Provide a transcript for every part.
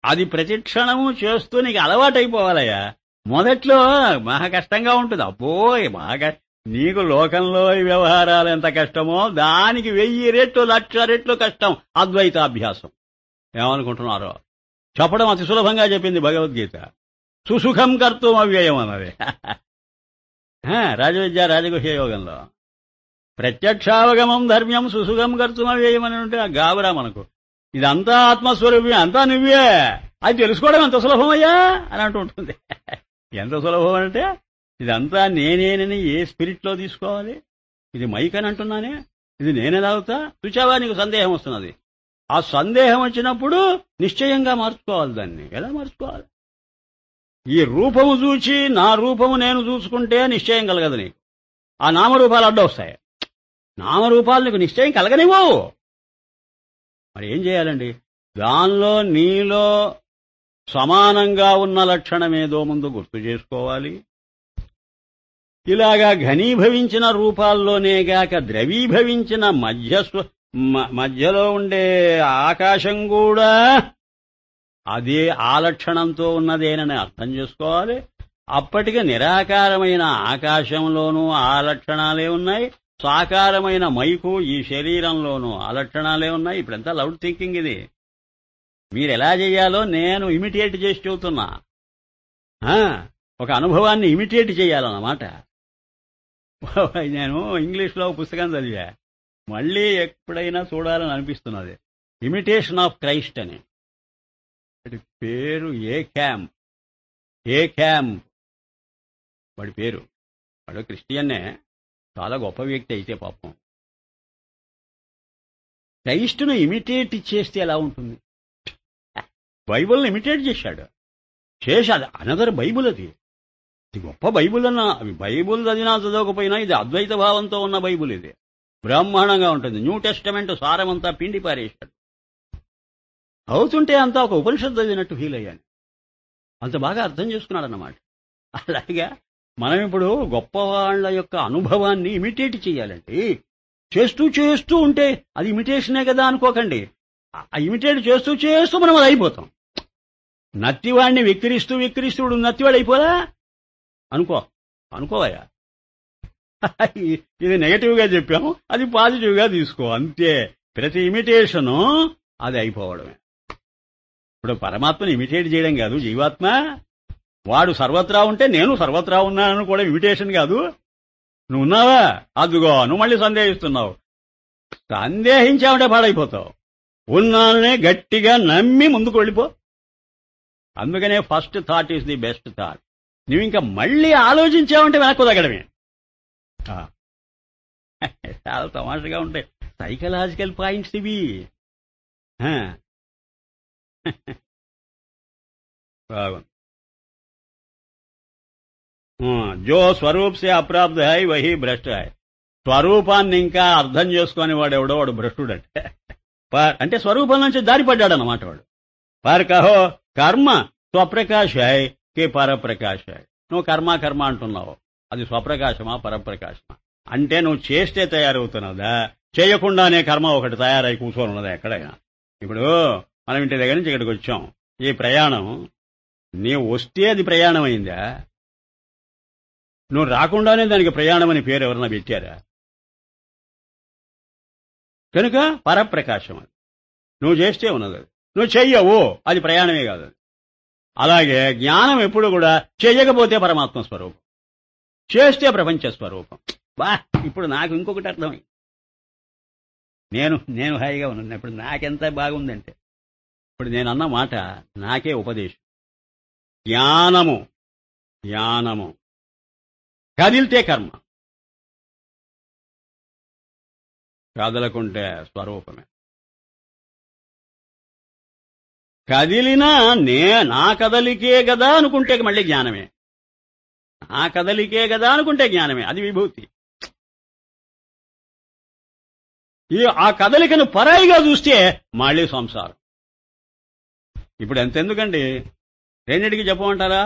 అది ప్రతి క్షణము చేస్తూ నీకు అలవాటైపోవాలయ్యా. మొదట్లో మహా కష్టంగా ఉంటుంది. అబ్బోయ్ నీకు లోకంలో ఈ వ్యవహారాలు ఎంత కష్టమో దానికి 1000 రెట్లు 1,00,000 రెట్లు కష్టం అద్వైతాభ్యాసం. ఏమనుకుంటున్నారో చెప్పడం అతి సులభంగా చెప్పింది భగవద్గీత. సుసుఖం కర్తుం అవ్యయం అన్నది రాజవిద్య రాజగుహ్య యోగంలో. ప్రత్యక్షావగమం ధర్మ్యం సుసుఖం కర్తుం అవ్యయం అని ఉంటే ఆ గాబరా మనకు. ఇదంతా ఆత్మస్వరూపం, అంతా నువ్వే, అది తెలుసుకోవడం ఎంత సులభమయ్యా అని అంటుంటుంది. ఎంత సులభం అంటే ఇదంతా నేనేనని ఏ స్పిరిట్ లో తీసుకోవాలి? ఇది మైక్ అని అంటున్నానే, ఇది నేనే తాగుతా. చూచావా, నీకు సందేహం వస్తున్నది. ఆ సందేహం వచ్చినప్పుడు నిశ్చయంగా మార్చుకోవాలి. దాన్ని ఎలా మార్చుకోవాలి? ఈ రూపము చూచి నా రూపము నేను చూసుకుంటే నిశ్చయం కలగదు నీకు. ఆ నామరూపాలు అడ్డొస్తాయి. నామరూపాలు నీకు నిశ్చయం కలగనివ్వవు. మరి ఏం చేయాలండి? దానిలో నీలో సమానంగా ఉన్న లక్షణమేదో ముందు గుర్తు చేసుకోవాలి. ఇలాగా ఘనీభవించిన రూపాల్లోనేగాక ద్రవీభవించిన మధ్యలో ఉండే ఆకాశం కూడా అదే ఆ లక్షణంతో ఉన్నదేనని అర్థం చేసుకోవాలి. అప్పటికి నిరాకారమైన ఆకాశంలోనూ ఆ లక్షణాలే ఉన్నాయి, సాకారమైన మైకు ఈ శరీరంలోనూ ఆ లక్షణాలే ఉన్నాయి. ఇప్పుడంతా లౌడ్ థింకింగ్ ఇది. మీరెలా చేయాలో నేను ఇమిటేట్ చేసి చెబుతున్నా. ఒక అనుభవాన్ని ఇమిటేట్ చేయాలన్నమాట. నేను ఇంగ్లీష్లో పుస్తకం చదివా, మళ్ళీ ఎప్పుడైనా చూడాలని అనిపిస్తున్నది. ఇమిటేషన్ ఆఫ్ క్రైస్ట్ అని. పేరు ఏ క్యాంప్ వాడి పేరు. వాడు క్రిస్టియన్నే, చాలా గొప్ప వ్యక్తి. అయితే పాపం క్రైస్టును ఇమిటేట్ చేస్తే ఎలా ఉంటుంది? బైబిల్ని ఇమిటేట్ చేశాడు. అది అనదర్ బైబుల్. అది గొప్ప బైబుల్ అన్న. బైబుల్ చదివినా చదవకపోయినా ఇది అద్వైత భావంతో ఉన్న బైబుల్. ఇది బ్రహ్మాండంగా ఉంటుంది. న్యూ టెస్టమెంట్ సారమంతా పిండి పారేశాడు. అవుతుంటే అంతా ఒక ఉపనిషత్తు చదివినట్టు ఫీల్ అయ్యాను. అంత బాగా అర్థం చేసుకున్నాడు అన్నమాట. అలాగా మనం ఇప్పుడు గొప్పవాళ్ల యొక్క అనుభవాన్ని ఇమిటేట్ చేయాలండి. చేస్తూ ఉంటే అది ఇమిటేషనే కదా అనుకోకండి. ఆ ఇమిటేట్ చేస్తూ మనం అది అయిపోతాం. నత్తివాడిని విక్రిస్తూ నత్తివాడు అయిపోదా అనుకోవయ్యా. ఇది నెగటివ్ గా చెప్పాము, అది పాజిటివ్ గా తీసుకో. అంతే. ప్రతి ఇమిటేషను అది అయిపోవడమే. ఇప్పుడు పరమాత్మని ఇమిటేట్ చేయడం కాదు జీవాత్మ. వాడు సర్వత్రా ఉంటే నేను సర్వత్రా ఉన్నానని కూడా ఇమిటేషన్ కాదు. నువ్వు ఉన్నావా? అదుగో నువ్వు మళ్ళీ సందేహిస్తున్నావు. సందేహించావంటే పాడైపోతావు. ఉన్నాననే గట్టిగా నమ్మి ముందుకు వెళ్ళిపో. అందుకనే first thought is the best thought. నువ్వు ఇంకా మళ్ళీ ఆలోచించావంటే వెనక్కు తగ్గడమే. చాలా తమాషగా ఉంటాయి సైకలాజికల్ పాయింట్స్ ఇవి. బాగుంది. జో స్వరూప్ సే అప్రాప్త హై వహీ భ్రష్ట హై. స్వరూపాన్ని ఇంకా అర్థం చేసుకుని వాడెవడో వాడు భ్రష్టుడంటే. అంటే స్వరూపం నుంచి దారిపడ్డాడు అన్నమాట వాడు. పర్ కహో కర్మ స్వప్రకాశ హై కే పరప్రకాశ హై. నువ్వు కర్మ అంటున్నావు, అది స్వప్రకాశమా పరప్రకాశమా? అంటే నువ్వు చేస్తే తయారవుతున్నదా, చేయకుండానే కర్మ ఒకటి తయారై కూర్చొని ఉన్నదా ఎక్కడైనా? ఇప్పుడు మనం ఇంటి దగ్గర నుంచి ఇక్కడికి వచ్చాం. ఈ ప్రయాణం నీవు వస్తే అది ప్రయాణం అయిందా? నువ్వు రాకుండానే దానికి ప్రయాణం అని పేరు ఎవరన్నా పెట్టారా? కనుక పరప్రకాశం అది. నువ్వు చేస్తే ఉన్నది. నువ్వు చెయ్యవు, అది ప్రయాణమే కాదు. అలాగే జ్ఞానం ఎప్పుడు కూడా చెయ్యకపోతే పరమాత్మ స్వరూపం, చేస్తే ప్రపంచ స్వరూపం. ఇప్పుడు నాకు ఇంకొకటి అర్థమైంది. నేను హాయిగా ఉన్నాను. ఇప్పుడు నాకెంత బాగుందంటే, ఇప్పుడు నేను అన్న మాట నాకే ఉపదేశం. జ్ఞానము కదిలితే కర్మ, కదలకుంటే స్వరూపమే. కదిలినా నా కదలికే కదా అనుకుంటే మళ్ళీ జ్ఞానమే. నా కదలికే కదా అనుకుంటే జ్ఞానమే, అది విభూతి. ఆ కదలికను పరాయిగా చూస్తే మళ్ళీ సంసారం. ఇప్పుడు ఎంతెందుకండి, రెండింటికి చెప్పమంటారా?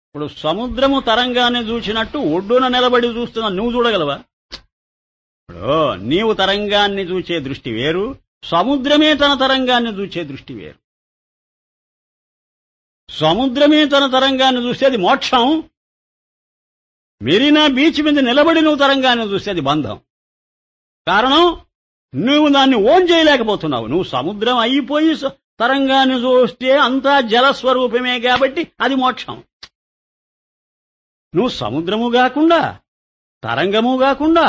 ఇప్పుడు సముద్రము తరంగాన్ని చూసినట్టు ఒడ్డున నిలబడి చూస్తున్నా నువ్వు చూడగలవా? ఇప్పుడు నీవు తరంగాన్ని చూచే దృష్టి వేరు, సముద్రమే తన తరంగాన్ని చూచే దృష్టి వేరు. సముద్రమే తన తరంగాన్ని చూస్తే అది మోక్షం. మెరీనా బీచ్ మీద నిలబడి నువ్వు తరంగాన్ని చూస్తే అది బంధం. కారణం, నువ్వు దాన్ని ఓన్ చేయలేకపోతున్నావు. నువ్వు సముద్రం అయిపోయి తరంగాన్ని చూస్తే అంతా జలస్వరూపమే కాబట్టి అది మోక్షం. నువ్వు సముద్రము కాకుండా, తరంగము కాకుండా,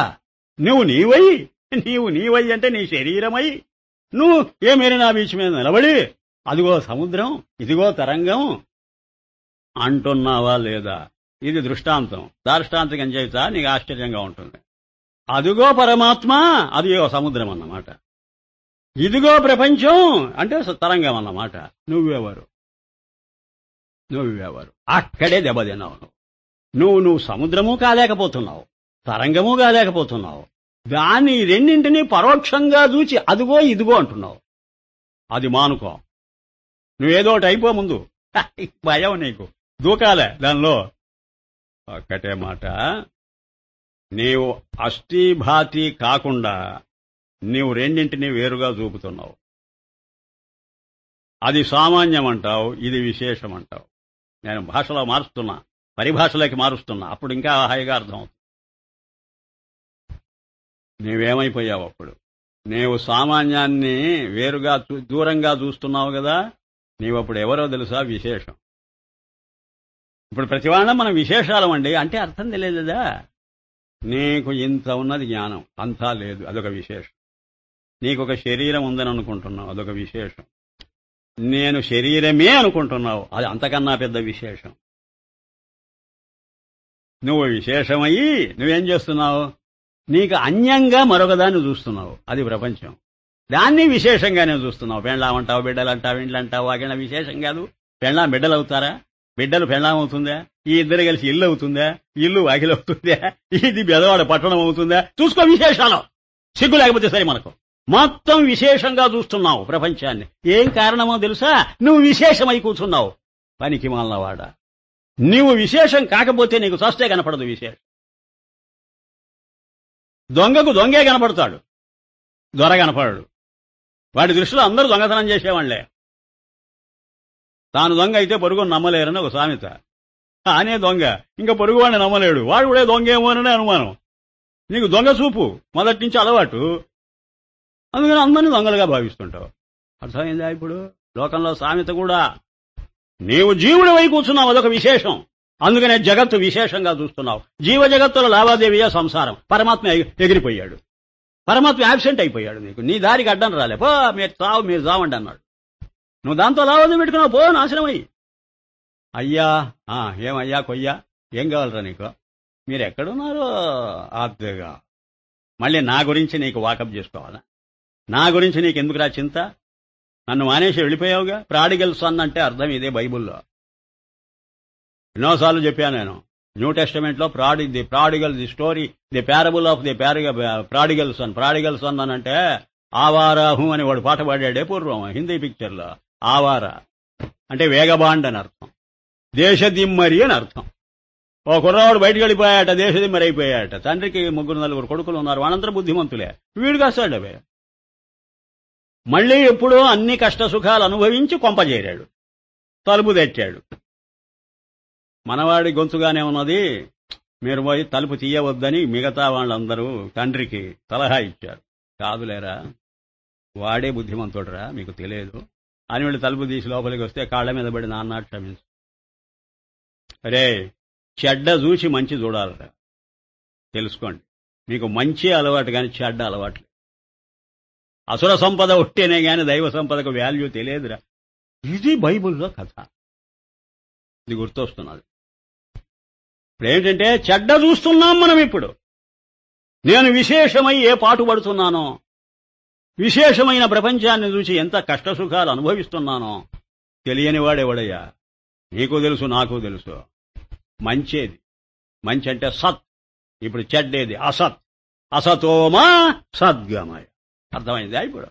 నువ్వు నీవై అంటే నీ శరీరమై నువ్వు ఏ మెరీనా బీచ్ మీద నిలబడి అదిగో సముద్రం, ఇదిగో తరంగం అంటున్నావా లేదా? ఇది దృష్టాంతం. దార్ష్టాంతికం చేస్తా నీకు ఆశ్చర్యంగా ఉంటుంది. అదిగో పరమాత్మ, అదిగో సముద్రం అన్నమాట. ఇదిగో ప్రపంచం అంటే తరంగం అన్నమాట. నువ్వెవరు? అక్కడే దెబ్బతిన్నావు. నువ్వు సముద్రము కాలేకపోతున్నావు, తరంగము కాలేకపోతున్నావు. దాన్ని రెండింటినీ పరోక్షంగా చూచి అదిగో ఇదిగో అంటున్నావు. అది మానుకో. నువ్వేదోటి అయిపో ముందు. భయం నీకు, దూకాలే దానిలో. ఒక్కటే మాట, నీవు అస్థిభాతి కాకుండా నీవు రెండింటినీ వేరుగా చూపుతున్నావు. అది సామాన్యం అంటావు, ఇది విశేషం అంటావు. నేను భాషలో మారుస్తున్నా, పరిభాషలోకి మారుస్తున్నా. అప్పుడు ఇంకా హాయిగా అర్థం అవుతుంది. నీవేమైపోయావు అప్పుడు? నీవు సామాన్యాన్ని వేరుగా దూరంగా చూస్తున్నావు కదా. నీవప్పుడు ఎవరో తెలుసా? విశేషం. ఇప్పుడు ప్రతివాళ్ళం మనం విశేషాలం అండి అంటే అర్థం తెలియలేదా? నీకు ఇంత ఉన్నది జ్ఞానం, అంతా లేదు, అదొక విశేషం. నీకొక శరీరం ఉందని అనుకుంటున్నావు, అదొక విశేషం. నేను శరీరమే అనుకుంటున్నావు, అది అంతకన్నా పెద్ద విశేషం. నువ్వు విశేషమయ్యి నువ్వేం చేస్తున్నావు? నీకు అన్యంగా మరొకదాన్ని చూస్తున్నావు, అది ప్రపంచం. దాన్ని విశేషంగానే చూస్తున్నావు. పెండ్లామంటావు, బిడ్డలంటావు, ఇండ్లంటావు. వాకిన విశేషం కాదు. పెండ్లాం బిడ్డలు అవుతారా? బిడ్డలు పెండ్లాం అవుతుందా? ఈ ఇద్దరు కలిసి ఇల్లు అవుతుందా? ఇల్లు వాకిలు అవుతుందా? ఇది బెదవాడ పట్టణం అవుతుందా? చూసుకో విశేషాలు. సిగ్గు లేకపోతే సరే. మనకు మొత్తం విశేషంగా చూస్తున్నావు ప్రపంచాన్ని. ఏం కారణమో తెలుసా? నువ్వు విశేషమై కూర్చున్నావు. పనికి మాలినవాడ. నీవు విశేషం కాకపోతే నీకు చస్తే కనపడదు విశేషం. దొంగకు దొంగే కనపడతాడు, దొర కనపడడు. వాడి దృష్టిలో అందరూ దొంగతనం చేసేవాళ్లే. తాను దొంగ అయితే పొరుగుని నమ్మలేరని ఒక సామెత. అనే దొంగ ఇంకా పొరుగువాడిని నమ్మలేడు. వాడు కూడా దొంగేమోననే అనుమానం. నీకు దొంగ చూపు మొదటి నుంచి అలవాటు. అందుకని అందరినీ దొంగలుగా భావిస్తుంటావు. అర్థమైందా? ఇప్పుడు లోకంలో సామెత కూడా. నీవు జీవుడి వై కూర్చున్నావు, అదొక విశేషం. అందుకనే జగత్తు విశేషంగా చూస్తున్నావు. జీవ జగత్తులో లావాదేవీయే సంసారం. పరమాత్మ ఎగిరిపోయాడు. పరమాత్మ యాబ్సెంట్ అయిపోయాడు. నీకు నీ దారికి అడ్డం రాలే. పో, మీరు చావండి అన్నాడు. నువ్వు దాంతో లావాదేవీ పెట్టుకున్నావు. పో, నాశనమై. అయ్యా, ఏమయ్యా కొయ్యా, ఏం కావాలరా నీకు? మీరెక్కడున్నారో ఆప్తగా. మళ్ళీ నా గురించి నీకు వాకప్ చేసుకోవాలా? నా గురించి నీకెందుకురా చింత? నన్ను మానేసి వెళ్ళిపోయావుగా. ప్రాడిగల్ సన్ అంటే అర్థం ఇదే బైబుల్లో. ఎన్నోసార్లు చెప్పాను నేను. న్యూ టెస్టమెంట్ లో the prodigal, the story, the parable of the prodigal sun. Prodigal sun అని అంటే ఆవారాహు అని వాడు పాట పాడాడే పూర్వం హిందీ పిక్చర్ లో. ఆవారా అంటే వేగబాండ్ అని అర్థం, దేశదిమ్మరి అని అర్థం. ఓ కుర్రవాడు బయటకు వెళ్ళిపోయాట, దేశదిమ్మరి అయిపోయాట. తండ్రికి 3-4 కొడుకులు ఉన్నారు, వాళ్ళందరూ బుద్ధిమంతులే. వీడు కాస్తాడు అవే. మళ్లీ ఎప్పుడో అన్ని కష్ట సుఖాలు అనుభవించి కొంపజేరాడు, తలుపు తెచ్చాడు. మనవాడి గొంతుగానే ఉన్నది. మీరు పోయి తలుపు తీయవద్దని మిగతా వాళ్ళందరూ తండ్రికి సలహా ఇచ్చారు. కాదులేరా, వాడే బుద్ధిమంతుడురా, మీకు తెలియదు అని వీళ్ళు తలుపు తీసి లోపలికి వస్తే కాళ్ల మీద పడి నాన్న క్షమించు. అరే, చెడ్డ చూసి మంచి చూడాలరా. తెలుసుకోండి, మీకు మంచి అలవాటు కానీ చెడ్డ అలవాట్లు. అసుర సంపద ఒట్టేనే గాని దైవ సంపదకు వాల్యూ తెలియదురా. ఇది బైబుల్లో కథ. ఇది గుర్తొస్తున్నది. ఇప్పుడేంటంటే చెడ్డ చూస్తున్నాం మనం. ఇప్పుడు నేను విశేషమై ఏ పాటు పడుతున్నానో, విశేషమైన ప్రపంచాన్ని చూసి ఎంత కష్టసుఖాలు అనుభవిస్తున్నానో తెలియని వాడెవడయ్యా? నీకు తెలుసు, నాకు తెలుసు. మంచేది, మంచి అంటే సత్. ఇప్పుడు చెడ్డేది అసత్. అసతోమా సద్గమయ. అర్థమైందా? ఇప్పుడు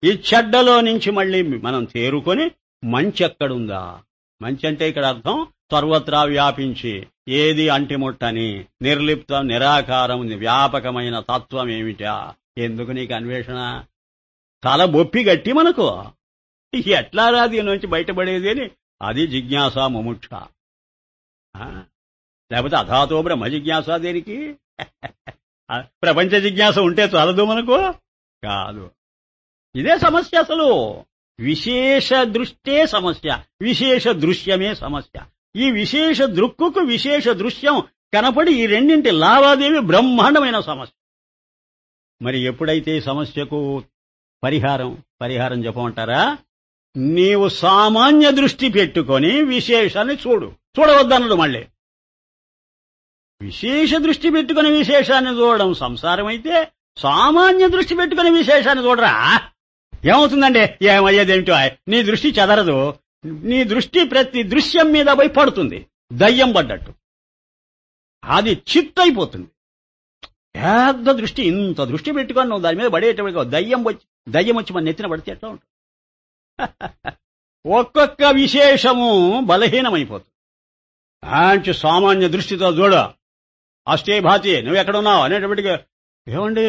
ఈ చెడ్డలో నుంచి మళ్ళీ మనం తేరుకొని మంచి ఎక్కడుందా? మంచి అంటే ఇక్కడ అర్థం సర్వత్రా వ్యాపించి ఏది అంటిముట్టని నిర్లిప్తం, నిరాకారం, వ్యాపకమైన తత్వం ఏమిటా? ఎందుకు నీకు అన్వేషణ? తల బొప్పి గట్టి మనకు ఎట్లా రా దీని నుంచి బయటపడేది అని అది జిజ్ఞాస ముముక్ష. లేకపోతే అథాతో బ్రహ్మ జిజ్ఞాస దేనికి? ప్రపంచ జిజ్ఞాస ఉంటే చాలదు మనకు? కాదు. ఇదే సమస్య. అసలు విశేష దృష్టే సమస్య, విశేష దృశ్యమే సమస్య. ఈ విశేష దృక్కుకు విశేష దృశ్యం కనపడి ఈ రెండింటి లావాదేవి బ్రహ్మాండమైన సమస్య. మరి ఎప్పుడైతే ఈ సమస్యకు పరిహారం చెప్పమంటారా? నీవు సామాన్య దృష్టి పెట్టుకొని విశేషాన్ని చూడవద్దన్నది. మళ్ళీ విశేష దృష్టి పెట్టుకుని విశేషాన్ని చూడడం సంసారం అయితే, సామాన్య దృష్టి పెట్టుకుని విశేషాన్ని చూడరా ఏమవుతుందండి? ఏమయ్యేదేమిటో, నీ దృష్టి చెదరదు. నీ దృష్టి ప్రతి దృశ్యం మీద పోయి పడుతుంది, దయ్యం పడ్డట్టు. అది చిత్తైపోతుంది. పెద్ద దృష్టి, ఇంత దృష్టి పెట్టుకొని నువ్వు దాని మీద పడేటప్పుడు దయ్యం వచ్చి మన నెత్తిన పడితే ఎట్లా ఉంటుంది? ఒక్కొక్క విశేషము బలహీనమైపోతుంది. మంచి సామాన్య దృష్టితో చూడ. అష్టేభాతి నువ్వెక్కడున్నావు అనేటప్పటికీ, ఏమండి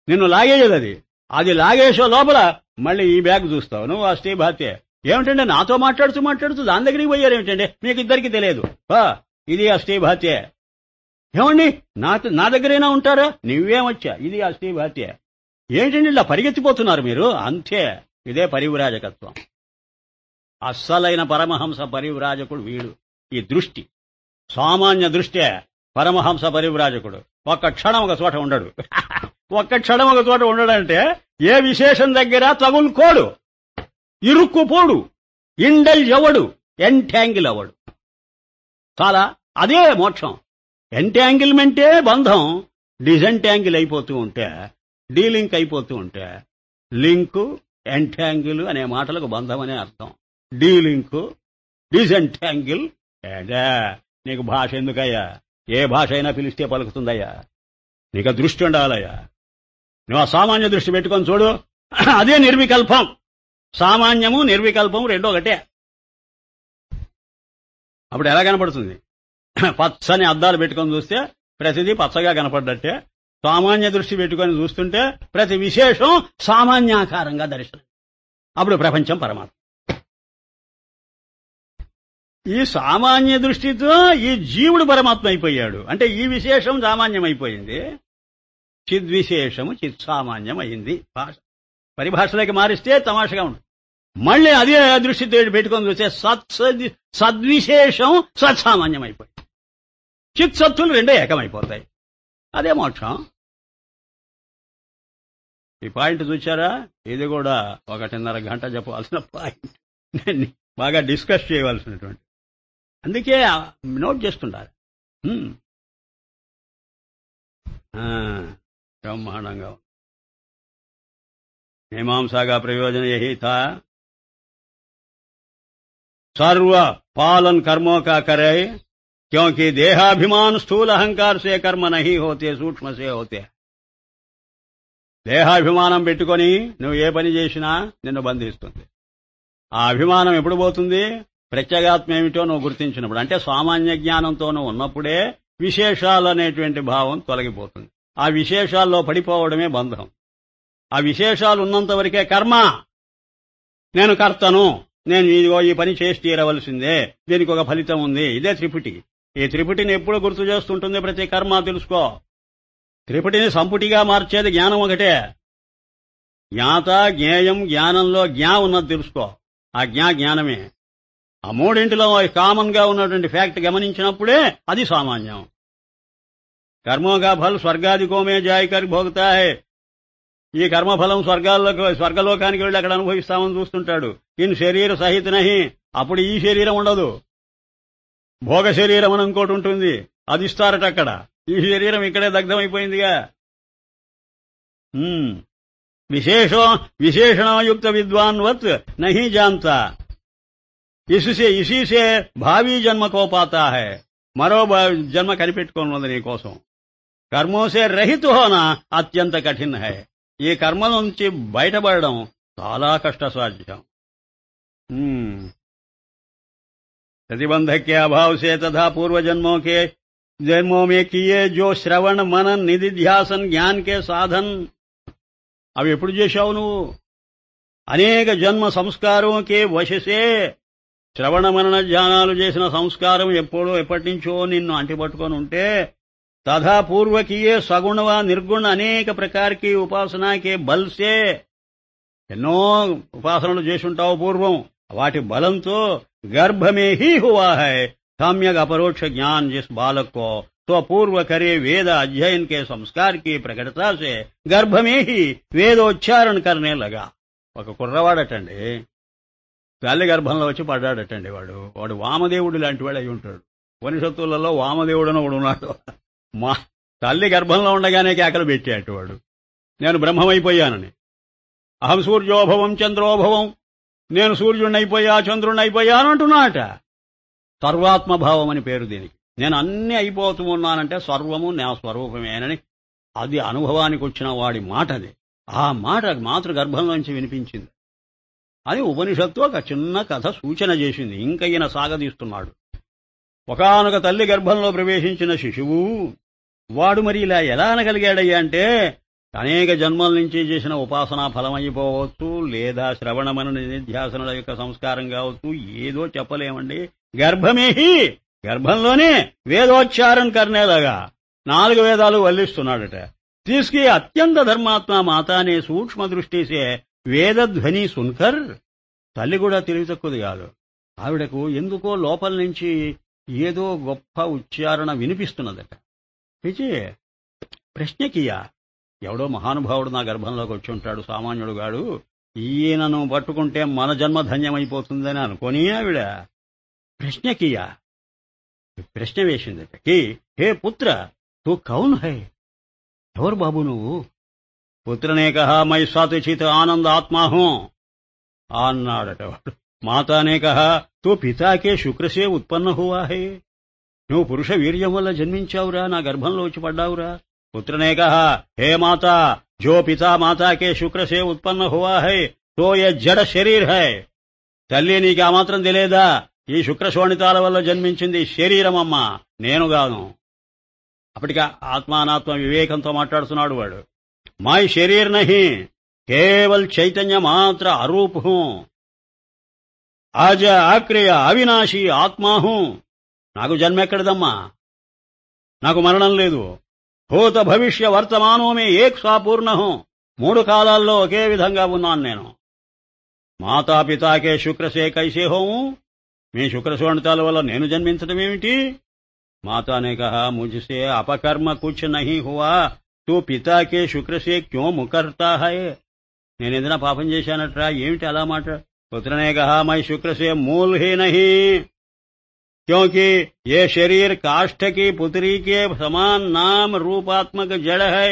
నిన్ను లాగేయదు. అది లాగేసో లోపల మళ్ళీ ఈ బ్యాగ్ చూస్తావు, నువ్వు అష్టేభాతే. ఏమిటంటే నాతో మాట్లాడుతూ దాని దగ్గరికి పోయారు ఏమిటండి? మీకు ఇద్దరికి తెలియదు. ఇది అష్టేభాతే. ఏమండి నా దగ్గరైనా ఉంటారా? నువ్వేమొచ్చా? ఇది అష్టేభాతే. ఏంటండి ఇలా పరిగెత్తిపోతున్నారు మీరు? అంతే. ఇదే పరివ్రాజకత్వం. అస్సలైన పరమహంస పరివ్రాజకుడు వీడు. ఈ దృష్టి సామాన్య దృష్టే పరమహంస పరివ్రాజకుడు. ఒక్క క్షణం ఒక చోట ఉండడు. ఒక్క క్షణం ఒక చోట ఉండడంటే ఏ విశేషం దగ్గర తగులుకోడు, ఇరుక్కుపోడు, ఇండల్జ్ అవ్వడు, ఎంటాంగిల్ అవ్వడు. చాలా అదే మోక్షం. ఎంటాంగిల్మెంటే బంధం. డిజెంటాంగిల్ అయిపోతూ ఉంటే, డీలింక్ అయిపోతూ ఉంటే, లింకు ఎంటాంగిల్ అనే మాటలకు బంధం అనే అర్థం. డీలింకు, డిజెంటాంగిల్. నీకు భాష ఎందుకయ్యా? ఏ భాష అయినా పిలిస్తే పలుకుతుందయ్యా. నీకు దృష్టి ఉండాలయ్యా. నువ్వు ఆ సామాన్య దృష్టి పెట్టుకొని చూడు. అదే నిర్వికల్పం. సామాన్యము నిర్వికల్పం రెండో ఒకటే. అప్పుడు ఎలా కనపడుతుంది? పచ్చని అద్దాలు పెట్టుకొని చూస్తే ప్రతిదీ పచ్చగా కనపడ్డట్టే. సామాన్య దృష్టి పెట్టుకొని చూస్తుంటే ప్రతి విశేషం సామాన్యాకారంగా దర్శనం. అప్పుడు ప్రపంచం పరమాత్మ. ఈ సామాన్య దృష్టితో ఈ జీవుడు పరమాత్మ అయిపోయాడు. అంటే ఈ విశేషం సామాన్యమైపోయింది, చిద్విశేషము చిత్సామాన్యం అయింది. పరిభాషలోకి మారిస్తే తమాషగా ఉంటుంది. మళ్ళీ అదే దృష్టితో పెట్టుకొని చూస్తే సద్విశేషం సత్సామాన్యం అయిపోయింది. చిత్సత్తులు రెండే ఏకమైపోతాయి. అదే మోక్షం. ఈ పాయింట్ చూచారా? ఇది కూడా 1.5 గంట చెప్పవలసిన పాయింట్, బాగా డిస్కస్ చేయవలసినటువంటి. అందుకే నోట్ చేస్తుంటారు. బ్రహ్మాండంగా मीमांसा का प्रयोजन यही था, सर्व पालन कर्मों का करे, क्योंकि देहाभिमान स्थूल अहंकार से कर्म नहीं होते, सूक्ष्म से होते. దేహాభిమానం పెట్టుకొని నువ్వు ఏ పని చేసినా నిన్ను బంధిస్తుంది. ఆ అభిమానం ఎప్పుడు పోతుంది? ప్రత్యేగాత్మ ఏమిటో నువ్వు గుర్తించినప్పుడు. అంటే సామాన్య జ్ఞానంతో నువ్వు ఉన్నప్పుడే విశేషాలు అనేటువంటి భావం తొలగిపోతుంది. ఆ విశేషాల్లో పడిపోవడమే బంధం. ఆ విశేషాలు ఉన్నంత వరకే కర్మ. నేను కర్తను, నేను ఇదిగో ఈ పని చేసి తీరవలసిందే, దీనికి ఒక ఫలితం ఉంది. ఇదే త్రిపుటి. ఈ త్రిపుటిని ఎప్పుడు గుర్తు చేస్తుంటుంది ప్రతి కర్మ? తెలుసుకో. త్రిపుటిని సంపుటిగా మార్చేది జ్ఞానం ఒకటే. జ్ఞాత జ్ఞేయం, జ్ఞానంలో జ్ఞా ఉన్నది తెలుసుకో. ఆ జ్ఞానమే. ఆ మూడింటిలో కామన్ గా ఉన్నటువంటి ఫ్యాక్ట్ గమనించినప్పుడే అది సామాన్యం. కర్మోగా ఫల్ స్వర్గాదికోమే జాయికర్ భోగతా హై. ఈ కర్మఫలం స్వర్గలోకానికి వెళ్ళి అక్కడ అనుభవిస్తామని చూస్తుంటాడు. ఇన్ శరీర సహిత నహి. అప్పుడు ఈ శరీరం ఉండదు, భోగ శరీరం అని ఇంకోటి ఉంటుంది, అది ఇస్తారట అక్కడ. ఈ శరీరం ఇక్కడే దగ్ధమైపోయిందిగా. విశేషణయుక్త విద్వాన్వత్ నహి జాంతా, ఇసి సే భావీ జన్మ కో పాతా హై. మరో జన్మ కనిపెట్టుకోనున్నది నీ కోసం. కర్మోసే రహిత్ హోనా అత్యంత కఠిన్ హై. ఈ కర్మ నుంచి బయటపడడం చాలా కష్టసాధ్యం. प्रतिबंधक के अभाव से तथा पूर्व जन्मों में किए जो श्रवण मनन निधिध्यासन ज्ञान के साधन, అవి ఎప్పుడు చేశావు నువ్వు? అనేక జన్మ సంస్కాरों के वश से శ్రవణ మనన ధ్యానాలు చేసిన సంస్కారం ఎప్పటి నుంచో నిన్ను అంటిపట్టుకొని ఉంటే తథా పూర్వకీయే సగుణ వ నిర్గుణ అనేక ప్రకారకి ఉపాసనాకే బల్సే ఎన్నో ఉపాసనలు చేసుంటావు పూర్వం వాటి బలంతో गर्भमें ही हुआ है सम्यक अपरोक्ष ज्ञान जिस बालक को तो पूर्व करे वेद अध्ययन के संस्कार की प्रकटता से गर्भ में ही వేదోచ్చారణ करने लगा ఒక కుర్రవాడటండి తల్లి గర్భంలో వచ్చి పడ్డాడటండి వాడు వామదేవుడు లాంటి వాడు అయి ఉంటాడు ఉపనిషత్తులలో వామదేవుడు అని ఒకడు ఉన్నాడు మా తల్లి గర్భంలో ఉండగానే కేకలు పెట్టాడు వాడు నేను బ్రహ్మమైపోయానని అహం సూర్యోభవం చంద్రోభవం నేను సూర్యుడినైపోయా చంద్రుడినైపోయాను అంటున్నాట సర్వాత్మభావం అని పేరు దీనికి నేను అన్ని అయిపోతూ ఉన్నానంటే సర్వము నా స్వరూపమేనని అది అనుభవానికి వచ్చిన వాడి మాట అది ఆ మాట మాతృగర్భంలోంచి వినిపించింది అని ఉపనిషత్తు ఒక చిన్న కథ సూచన చేసింది ఇంకా ఈయన సాగదీస్తున్నాడు ఒకానొక తల్లి గర్భంలో ప్రవేశించిన శిశువు వాడు మరి ఇలా ఎలా అనగలిగాడయ్యా అంటే అనేక జన్మల నుంచి చేసిన ఉపాసనా ఫలమైపోవచ్చు లేదా శ్రవణ మనన నిధ్యాసనల యొక్క సంస్కారం కావచ్చు ఏదో చెప్పలేమండి గర్భంలోనే వేదోచ్చారణ కర్నేలాగా 4 వేదాలు వల్లిస్తున్నాడట తీసుకి అత్యంత ధర్మాత్మ మాతానే సూక్ష్మ దృష్టిసే వేదధ్వని సున్కర్ తల్లి కూడా తెలివి తక్కువది కాదు ఆవిడకు ఎందుకో లోపల నుంచి ఏదో గొప్ప ఉచ్చారణ వినిపిస్తున్నదట పిచి ప్రశ్నకియా ఎవడో మహానుభావుడు నా గర్భంలోకి వచ్చి ఉంటాడు సామాన్యుడుగాడు ఈయనను పట్టుకుంటే మన జన్మ ధన్యమైపోతుందని అనుకోని ఆవిడ ప్రశ్నకియా ప్రశ్న వేసిందట హే పుత్ర తూ కౌన్ హై ఎవరు బాబు నువ్వు పుత్రనే కహా మై సాతుచిత ఆనంద ఆత్మా హూ అన్నాడట వాడు మాతానే కహా తూ పితాకే శుక్రసే ఉత్పన్న హువా హై నువ్వు పురుష వీర్యం వల్ల జన్మించావురా నా గర్భంలో వచ్చి పడ్డావురా पुत्र ने कहा हे माता जो पिता माता के शुक्र से उत्पन्न हुआ है तो ये जड़ शरीर है తల్లి నీకు ఆ మాత్రం తెలియదా ఈ శుక్ర శోణితాల వల్ల జన్మించింది శరీరమమ్మా నేను గాను అప్పటికి ఆత్మానాత్మ వివేకంతో మాట్లాడుతున్నాడు వాడు మై శరీర్ నహి కేవల్ చైతన్య మాత్ర అరూప్ హూ ఆజ అక్రియ అవినాశి ఆత్మా హూ నాకు జన్మెక్కడిదమ్మా నాకు మరణం లేదు భూత భవిష్య వర్తమానోమే ఏక్ సాపూర్ణ హూ 3 కాలాల్లో ఒకే విధంగా ఉన్నాను నేను మాతాపితాకే శుక్రసే కైసే హోము మీ శుక్రశోణితాల వల్ల నేను జన్మించడమేమిటి మాతానే కహా ముझसे అపకర్మ కుచ్ నహీ హువా తూ పితాకే శుక్రసే క్యో ముకర్తా హై నేనేదైనా పాపం చేశానట్రా ఏమిటి అలా మాట పుత్రనే కహా మై శుక్రసే మూల్ హీ నహీ क्योंकि ये शरीर काष्ठ की पुत्री के समान नाम रूपात्मक जड़ है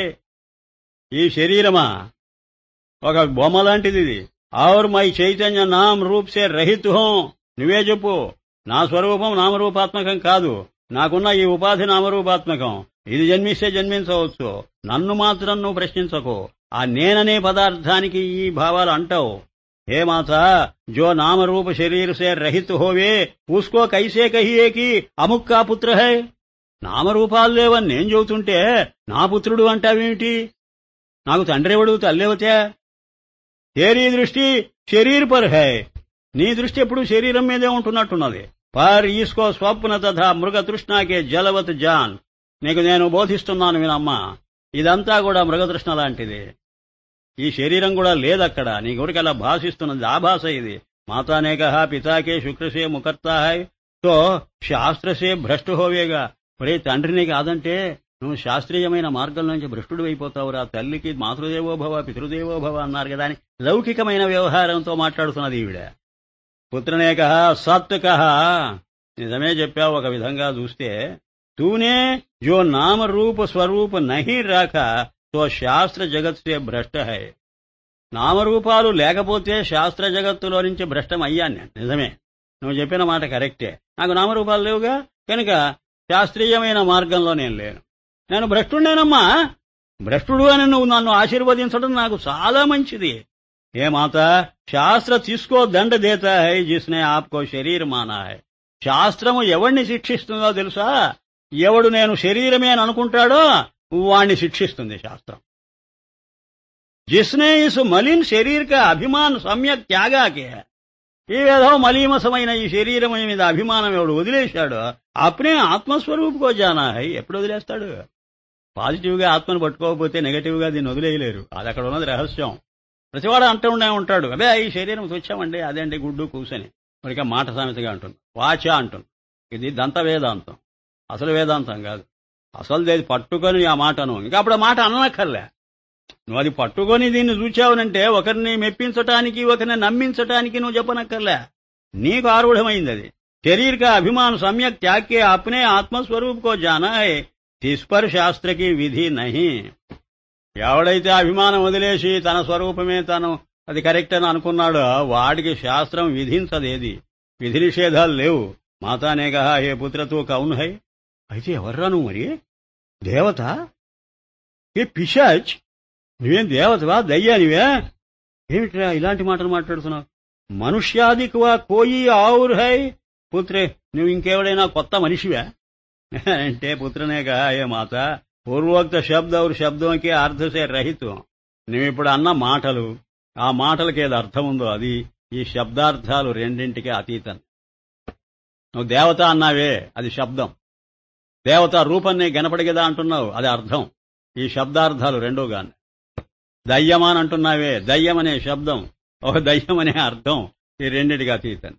ఈ శరీరమా ఒక బొమ్మ లాంటిది ఇది और मैं చైతన్య నామ్ రూప్ సే రహిత్ హూ నువ్వే చెప్పు నా స్వరూపం నామరూపాత్మకం కాదు నాకున్న ఈ ఉపాధి నామరూపాత్మకం ఇది జన్మిస్తే జన్మించవచ్చు నన్ను మాత్రం నువ్వు ప్రశ్నించకు ఆ నేననే పదార్థానికి ఈ భావాలు అంటావు हे माता जो नाम रूप शरीर से रहित होवे उसको कैसे कहिए कि अमुक का पुत्र है నామరూపాలు లేవని నేను చెబుతుంటే నా పుత్రుడు అంటావేమిటి నాకు తండ్రెవడు తల్లెవతే తేరీ దృష్టి శరీర్ పర్ హై నీ దృష్టి ఎప్పుడు శరీరం మీదే ఉంటున్నట్టున్నది పర్ ఈస్కో స్వప్న తథా మృగ తృష్ణాకే జలవత్ జాన్ నీకు నేను బోధిస్తున్నాను వినమ్మా ఇదంతా కూడా మృగతృష్ణ లాంటిది ఈ శరీరం కూడా లేదక్కడ నీ గురికి అలా భాషిస్తున్నది ఆభాస ఇది మాతానే కహా పితాకే శుక్రసే ముకర్తా హై తో శాస్త్రసే భ్రష్టు హోవేగా ఒరే తండ్రిని కాదంటే నువ్వు శాస్త్రీయమైన మార్గం నుంచి భ్రష్టుడు అయిపోతావురా తల్లికి మాతృదేవోభవ పితృదేవోభవ అన్నారు కదా అని లౌకికమైన వ్యవహారంతో మాట్లాడుతున్నది ఈవిడ పుత్రనే కహా సత్ కహా నిజమే చెప్పావు ఒక విధంగా చూస్తే తూనే జో నామ రూప స్వరూప నహీ రాఖా తో శాస్త్ర జగత్ సే భ్రష్ట హై నామరూపాలు లేకపోతే శాస్త్ర జగత్తులో నుంచి భ్రష్టం అయ్యాను నేను నిజమే నువ్వు చెప్పిన మాట కరెక్టే నాకు నామరూపాలు లేవుగా కనుక శాస్త్రీయమైన మార్గంలో నేను లేను నేను భ్రష్టుడేనమ్మా భ్రష్టుడు అని నువ్వు నన్ను ఆశీర్వదించడం నాకు చాలా మంచిది ఏ మాత శాస్త్ర తీసుకో దండ దేతా హై జిస్నే ఆప్కో శరీర్ మానా హై శాస్త్రము ఎవడిని శిక్షిస్తుందో తెలుసా ఎవడు నేను శరీరమే అని అనుకుంటాడో వాణ్ణి శిక్షిస్తుంది శాస్త్రం जिसने इस मलिन शरीर का अभिमान सम्यक त्यागा के ఈ ఏదో మలీమసమైన ఈ శరీరం మీద అభిమానం ఎవడు వదిలేశాడో అప్పుడే ఆత్మస్వరూపుకో జానా హై. ఎప్పుడు వదిలేస్తాడు? పాజిటివ్ గా ఆత్మను పట్టుకోకపోతే నెగటివ్ గా దీన్ని వదిలేయలేరు. అది అక్కడ ఉన్నది రహస్యం. ప్రతివాడు అంటూ ఉంటాడు, అదే ఈ శరీరం వచ్చామండి, అదేంటి గుడ్డు కూసని. మరిక మాట సామెతగా అంటుంది, వాచ అంటుంది. ఇది దంత వేదాంతం, అసలు వేదాంతం కాదు. అసలుదేది పట్టుకొని ఆ మాటను ఇంకా అప్పుడు ఆ మాట అననక్కర్లే. నువ్వు అది పట్టుకొని దీన్ని చూచావునంటే ఒకరిని మెప్పించటానికి ఒకరిని నమ్మించటానికి నువ్వు చెప్పనక్కర్లే. నీకు ఆరూఢమైంది అది. శరీర్ కా అభిమాన్ సమ్యక్ త్యాగ్కే అప్నే ఆత్మస్వరూప్ కో జానా హై, తిస్పర్ శాస్త్రకి విధి నహి. ఎవడైతే అభిమానం వదిలేసి తన స్వరూపమే తను అది కరెక్ట్ అని అనుకున్నాడో వాడికి శాస్త్రం విధించదేది, విధి నిషేధాలు లేవు. మాతానే కహా హే పుత్రతో కౌన్ హై. అయితే ఎవర్రా నువ్వు మరి? దేవత? ఏ పిశాచ్? నువ్వేం దేవతవా, దయ్యానివే? ఏమిట్రా ఇలాంటి మాటలు మాట్లాడుతున్నావు? మనుష్యాదికువా కోయి ఆవుర్ హై. పుత్రే, నువ్వు ఇంకెవడైనా కొత్త మనిషివా అంటే పుత్రనే కహా హే మాత, పూర్వోక్త శబ్ద ఔర్ శబ్దంకి అర్థసే రహితం. నువ్విప్పుడు అన్న మాటలు, ఆ మాటలకి ఏది అర్థం ఉందో అది ఈ శబ్దార్థాలు రెండింటికి అతీతం. నువ్వు దేవత అన్నావే, అది శబ్దం. దేవత రూపాన్ని గనపడిగదా అంటున్నావు, అది అర్థం. ఈ శబ్దార్థాలు రెండోగానే. దయ్యమాన్ అంటున్నావే, దయ్యమనే శబ్దం, ఒక దయ్యమనే అర్థం, ఈ రెండింటికి అతీతం.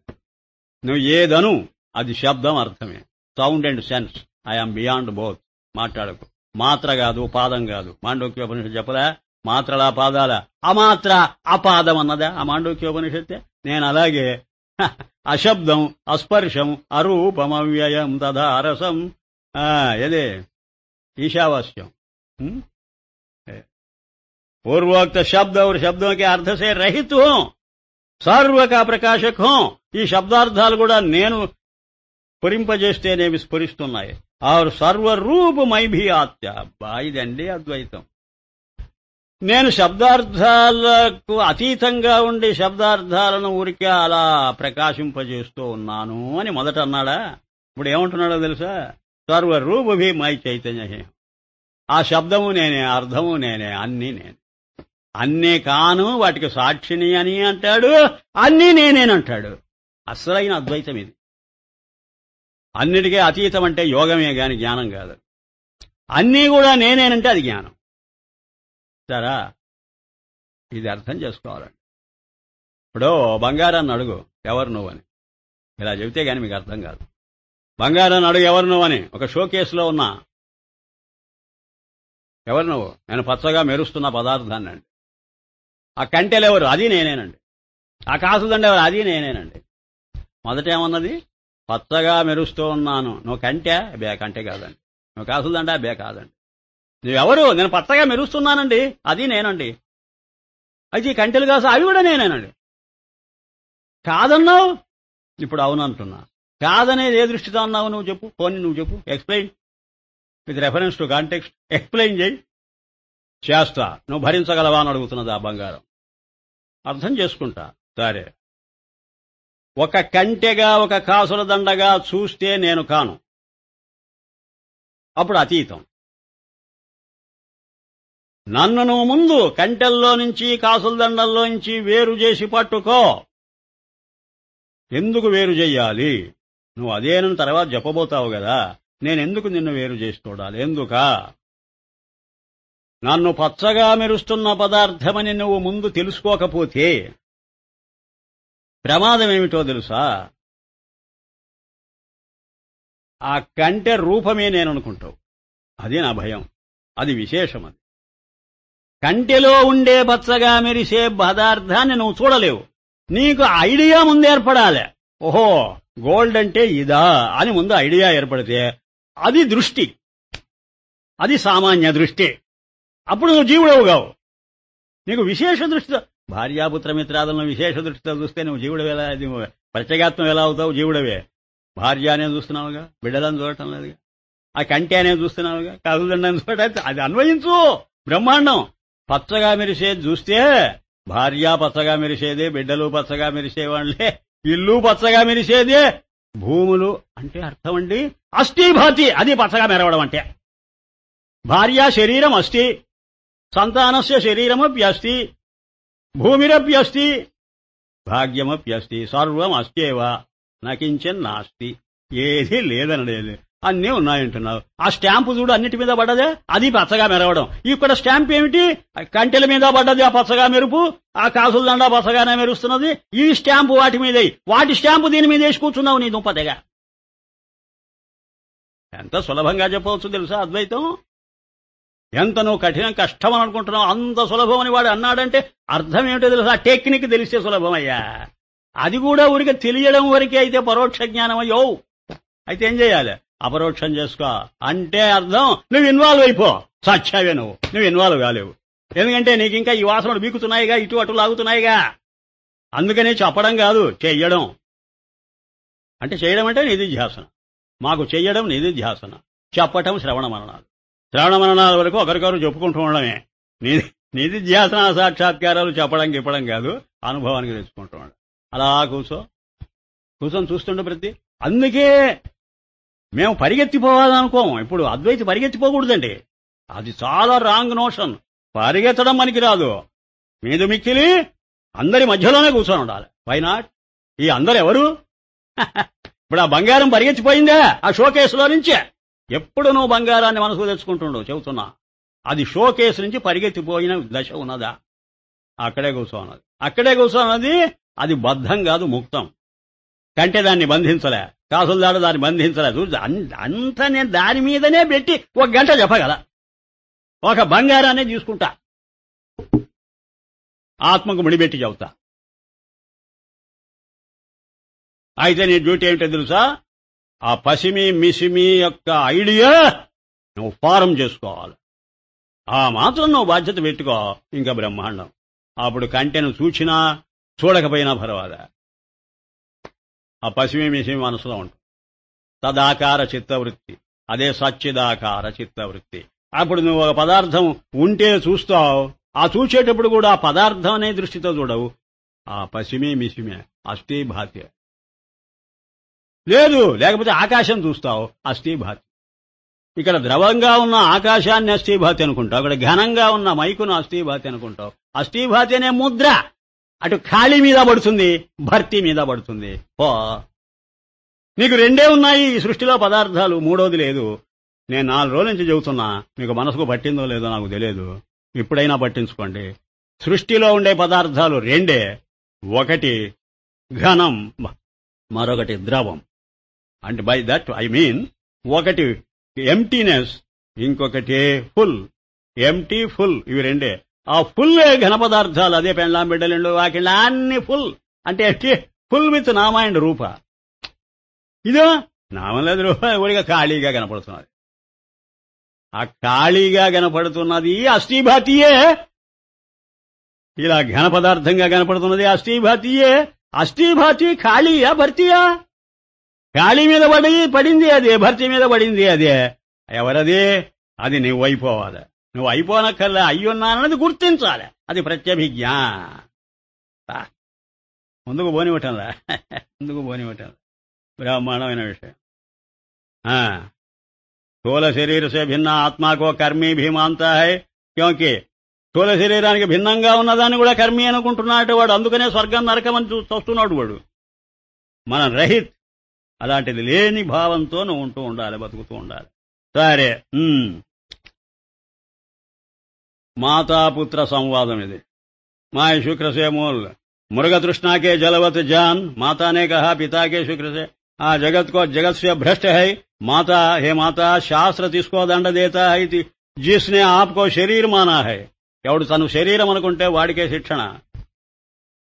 నువ్వు ఏదను అది శబ్దం, అర్థమే. Sound and sense, I'm beyond both. మాట్లాడకు. మాత్ర కాదు, పాదం కాదు. మాండూక్యోపనిషత్తు చెప్పలే, మాత్రలా పాదాల, అమాత్ర అపాదం అన్నదా ఆ మాండూక్యోపనిషత్తే. నేను అలాగే అశబ్దం, అస్పర్శం, అరూపం, అవ్యయం, తథా రసం, ఏదే ఈశావాస్యం. पूर्वोक्त शब्द और शब्दों के अर्थ से रहित हूं, सर्व का प्रकाशक हूं. ఈ శబ్దార్థాలు కూడా నేను స్ఫురింపజేస్తేనే విస్ఫురిస్తున్నాయి. ఆర్ సర్వరూపమై భీ ఆత్య. ఇదండి అద్వైతం. నేను శబ్దార్థాలకు అతీతంగా ఉండి శబ్దార్థాలను ఊరికే అలా ప్రకాశింపజేస్తూ ఉన్నాను అని మొదట అన్నాడా. ఇప్పుడు ఏమంటున్నాడో తెలుసా? సర్వరూపభీ మై చైతన్య. ఆ శబ్దము నేనే, అర్థము నేనే, అన్నీ నేనే. అన్నీ కాను, వాటికి సాక్షిని అని అంటాడు, అన్నీ నేనేనంటాడు. అసలైన అద్వైతం ఇది. అన్నిటికీ అతీతం అంటే యోగమే గాని జ్ఞానం కాదు. అన్నీ కూడా నేనేనంటే అది జ్ఞానం. సరా, ఇది అర్థం చేసుకోవాలండి. ఇప్పుడు బంగారాన్ని అడుగు, ఎవరు నువ్వని. ఇలా చెబితే గాని మీకు అర్థం కాదు. బంగారాన్ని అడుగు, ఎవరు నువ్వని. ఒక షోకేసులో ఉన్నా, ఎవరు నువ్వు? నేను పచ్చగా మెరుస్తున్న పదార్థాన్ని అండి. ఆ కంటెలెవరు? అది నేనేనండి. ఆ కాసుదండ ఎవరు? అది నేనేనండి. మొదటేమన్నది? పచ్చగా మెరుస్తూ ఉన్నాను. నువ్వు కంటే? బే కంటే కాదండి. నువ్వు కాసుదండ? బే కాదండి. నువ్వెవరు? నేను పచ్చగా మెరుస్తున్నానండి, అది నేనండి. అయితే ఈ కంటెలు కాసు అవి కూడా నేనేనండి. కాదన్నావు, ఇప్పుడు అవునంటున్నా. కాదనేది ఏ దృష్టితో అన్నావు నువ్వు చెప్పు. పోనీ నువ్వు చెప్పు, explain with reference to context. Explain చేయి. చేస్తా. నువ్వు భరించగలవా అని అడుగుతున్నది ఆ బంగారం. అర్థం చేసుకుంటా. సరే, ఒక కంటెగా ఒక కాసుల దండగా చూస్తే నేను కాను, అప్పుడు అతీతం. నన్ను నువ్వు ముందు కంటెల్లో నుంచి కాసుల దండల్లో నుంచి వేరు చేసి పట్టుకో. ఎందుకు వేరు చెయ్యాలి? నువ్వు అదేనని తర్వాత చెప్పబోతావు కదా. నేనెందుకు నిన్ను వేరు చేసి చూడాలి? ఎందుకా? నన్ను పచ్చగా మెరుస్తున్న పదార్థమని నువ్వు ముందు తెలుసుకోకపోతే ప్రమాదం ఏమిటో తెలుసా? ఆ కంటె రూపమే నేననుకుంటావు. అది నా భయం. అది విశేషం. అది కంటెలో ఉండే పచ్చగా మెరిసే పదార్థాన్ని నువ్వు చూడలేవు. నీకు ఐడియా ముందు ఏర్పడాలి. ఓహో, గోల్డ్ అంటే ఇదా అని ముందు ఐడియా ఏర్పడితే అది దృష్టి, అది సామాన్య దృష్టి. అప్పుడు నువ్వు జీవుడవు కావు. నీకు విశేష దృష్టితో, భార్యాపుత్ర మిత్రాదులను విశేష దృష్టితో చూస్తే నువ్వు జీవుడవి ఎలా? ప్రత్యేగాత్మ ఎలా అవుతావు? జీవుడవే. భార్య అనేది చూస్తున్నావుగా, బిడ్డలను చూడటం లేదుగా. ఆ కంటి అనేది చూస్తున్నావుగా, కాదుదండని చూడటం. అది అన్వయించు. బ్రహ్మాండం. పచ్చగా మెరిసేది చూస్తే భార్య పచ్చగా మెరిసేదే, బిడ్డలు పచ్చగా మెరిసేవాళ్లే, ఇల్లు పచ్చగా మెరిసేదే. భూములు అంటే అర్థం అండి అస్థిభాతి. అది పచ్చగా మెరవడం అంటే. భార్య శరీరం అస్థి, సంతానస్య శరీరమప్యస్తి, భూమిరప్యస్తి, భాగ్యమప్యస్తి సర్వం అస్త్యేవ నకించన్ నాస్తి. ఏది లేదనలేదు, అన్నీ ఉన్నాయంటున్నావు. ఆ స్టాంపు చూడు అన్నిటి మీద పడ్డదే, అది పచ్చగా మెరవడం. ఇక్కడ స్టాంప్ ఏమిటి? కంటెల మీద పడ్డది ఆ పచ్చగా మెరుపు, ఆ కాసుల దండా పచ్చగానే మెరుస్తున్నది. ఈ స్టాంపు వాటి మీద, వాటి స్టాంపు దీని మీద వేసి కూర్చున్నావు నీ దుంపతెగా. ఎంత సులభంగా చెప్పవచ్చు తెలుసా అద్వైతం? ఎంత నువ్వు కష్టం అని అనుకుంటున్నావు, అంత సులభం అని వాడు అన్నాడంటే అర్థం ఏమిటో తెలుసా? టెక్నిక్ తెలిస్తే సులభమయ్యా. అది కూడా ఊరికి తెలియడం వరకే అయితే పరోక్ష జ్ఞానం అయ్యో. అయితే ఏం చేయాలి? అపరోక్షం చేసుకో. అంటే అర్థం నువ్వు ఇన్వాల్వ్ అయిపో. సత్యావే నువ్వు ఇన్వాల్వ్ కాలేవు. ఎందుకంటే నీకు ఇంకా ఈ వాసనలు బీకుతున్నాయిగా, ఇటు అటు లాగుతున్నాయిగా. అందుకని చెప్పడం కాదు, చెయ్యడం. అంటే చేయడం అంటే నిధిధ్యాసన. మాకు చెయ్యడం నిధిధ్యాసన, చెప్పటం శ్రవణ మననాలు. శ్రవణ మననాల వరకు ఒకరికొకరు చెప్పుకుంటూ ఉండడమే. నిధిధ్యాసన సాక్షాత్కారాలు చెప్పడం గిప్పడం కాదు, అనుభవానికి తెచ్చుకుంటూ ఉండడం. అలా కూర్చొని చూస్తుండే ప్రతి. అందుకే మేము పరిగెత్తిపోవాలనుకోం. ఇప్పుడు అద్వైతి పరిగెత్తిపోకూడదండి, అది చాలా రాంగ్ నోషన్. పరిగెత్తడం మనకి రాదు. మీదు మిక్కిలి అందరి మధ్యలోనే కూర్చొని ఉండాలి. Why not? ఈ అందరు ఎవరు? ఇప్పుడు ఆ బంగారం పరిగెత్తిపోయిందే ఆ షోకేసులో నుంచే. ఎప్పుడు నువ్వు బంగారాన్ని మనసుకు తెచ్చుకుంటుండవు చెబుతున్నా. అది షోకేసు నుంచి పరిగెత్తిపోయిన దశ ఉన్నదా? అక్కడే కూర్చోన్నది. అక్కడే కూర్చోన్నది. అది బద్ధం కాదు, ముక్తం. కంటే దాన్ని బంధించలే, కాసుల దాడు దాన్ని బంధించలే. అంతా నేను దాని మీదనే పెట్టి 1 గంట చెప్పగల. ఒక బంగారాన్ని తీసుకుంటా, ఆత్మకు ముడిపెట్టి చెబుతా. అయితే నీ డ్యూటీ ఏమిటో తెలుసా? ఆ పసిమి మిసిమి యొక్క ఐడియా నువ్వు ఫారం చేసుకోవాలి. ఆ మాత్రం నువ్వు బాధ్యత పెట్టుకో, ఇంకా బ్రహ్మాండం. అప్పుడు కంటెను చూచినా చూడకపోయినా పర్వాలే. ఆ పసిమి మిసిమి మనసులో ఉంటుంది. తదాకార చిత్తవృత్తి, అదే సచ్చిదాకార చిత్తవృత్తి. అప్పుడు నువ్వు ఒక పదార్థం ఉంటే చూస్తావు, ఆ చూసేటప్పుడు కూడా ఆ పదార్థం అనే దృష్టితో చూడవు. ఆ పసిమి మిసిమే అస్థిభాతి. లేకపోతే ఆకాశం చూస్తావు, అస్థిభాతి. ఇక్కడ ద్రవంగా ఉన్న ఆకాశాన్ని అస్థిభాతి అనుకుంటావు, ఇక్కడ ఘనంగా ఉన్న మైకును అస్థిభాతి అనుకుంటావు. అస్థిభాతి అనే ముద్ర అటు ఖాళీ మీద పడుతుంది, భర్తీ మీద పడుతుంది. నీకు 2 ఉన్నాయి ఈ సృష్టిలో పదార్థాలు, 3వది లేదు. నేను 4 రోజుల నుంచి చెబుతున్నా, మీకు మనసుకు పట్టిందో లేదో నాకు తెలియదు. ఇప్పుడైనా పట్టించుకోండి. సృష్టిలో ఉండే పదార్థాలు 2. ఒకటి ఘనం, మరొకటి ద్రవం. అంటే బై దట్ ఐ మీన్ ఒకటి ఎంటీనెస్, ఇంకొకటి ఫుల్. ఎంటీ ఫుల్, ఇవి 2. ఆ ఫుల్ ఘన పదార్థాలు, అదే పెండ్లాం బిడ్డలిండు వాకిళ్ళ అన్ని ఫుల్. అంటే ఫుల్ విత్ నామ అండ్ రూప. ఇదో నామం లేదు, రూప ఊరిగా ఖాళీగా కనపడుతున్నది. ఆ ఖాళీగా కనపడుతున్నది అస్థిభాతియే. ఇలా ఘన పదార్థంగా కనపడుతున్నది అస్థిభాతియే. అస్థిభాతి ఖాళీయా భర్తీయా? ఖాళీ మీద పడింది అదే, భర్తీ మీద పడింది అదే. ఎవరది? అది నువ్వు అయిపోవాలి. నువ్వు అయిపోనక్కర్లే, అయ్యున్నానన్నది గుర్తించాలి. అది ప్రత్యభిజ్ఞ. ముందుకు పోనివ్వటంలా, బ్రహ్మాండమైన విషయం. స్థూల శరీర సే భిన్న ఆత్మాకో కర్మీ భీమాంతా హై. క్యోంకి స్థూల శరీరానికి భిన్నంగా ఉన్నదాన్ని కూడా కర్మీ అనుకుంటున్నాడు వాడు. అందుకనే స్వర్గం నరకం అని చూస్తున్నాడు వాడు. మనం రహిత్. అలాంటిది లేని భావంతో నువ్వు ఉంటూ ఉండాలి, బతుకుతూ ఉండాలి. సరే, మాతాపుత్ర సంవాదం ఇది. माय शुक्र से मूल मृग तृष्णा के जलवत जान, माता ने कहा पिता के शुक्र से। जगत को जगत से भ्रष्ट है माता, हे माता शास्त्र तिसको दंड देता है जिसने आपको शरीर माना है. ఎవడు తను శరీరం అనుకుంటే వాడికే శిక్షణ.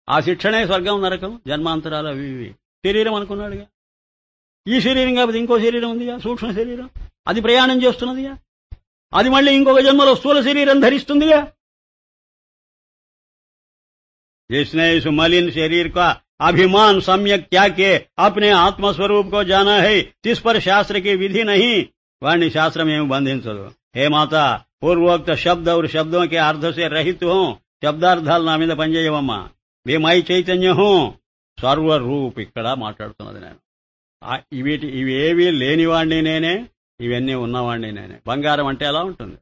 ఆ శిక్షణే స్వర్గం నరకం జన్మాంతరాలు అవి ఇవి. శరీరం అనుకున్నాడుగా. ఈ శరీరం కాకపోతే ఇంకో శరీరం ఉందిగా, సూక్ష్మ శరీరం. అది ప్రయాణం చేస్తున్నదిగా. అది మళ్ళీ ఇంకొక జన్మలో స్థూల శరీరం ధరిస్తుందిగా. जिसने इस मलिन शरीर का अभिमान सम्यक त्याग के अपने आत्मस्वरूप को जाना है, तिस पर शास्त्र की विधि नहीं, वाणी शास्त्र में बंधिंचदु. हे माता, पूर्वोक्त शब्द और शब्दों के अर्थ से रहित हूं. శబ్దార్థాలు నా మీద పనిచేయవమ్మా. మేమై చైతన్యం సర్వరూప్. ఇక్కడ మాట్లాడుతున్నది నేను. ఇవేవి లేనివాణ్ణి నేనే, ఇవన్నీ ఉన్నవాణ్ణి నేనే. బంగారం అంటే ఎలా ఉంటుంది?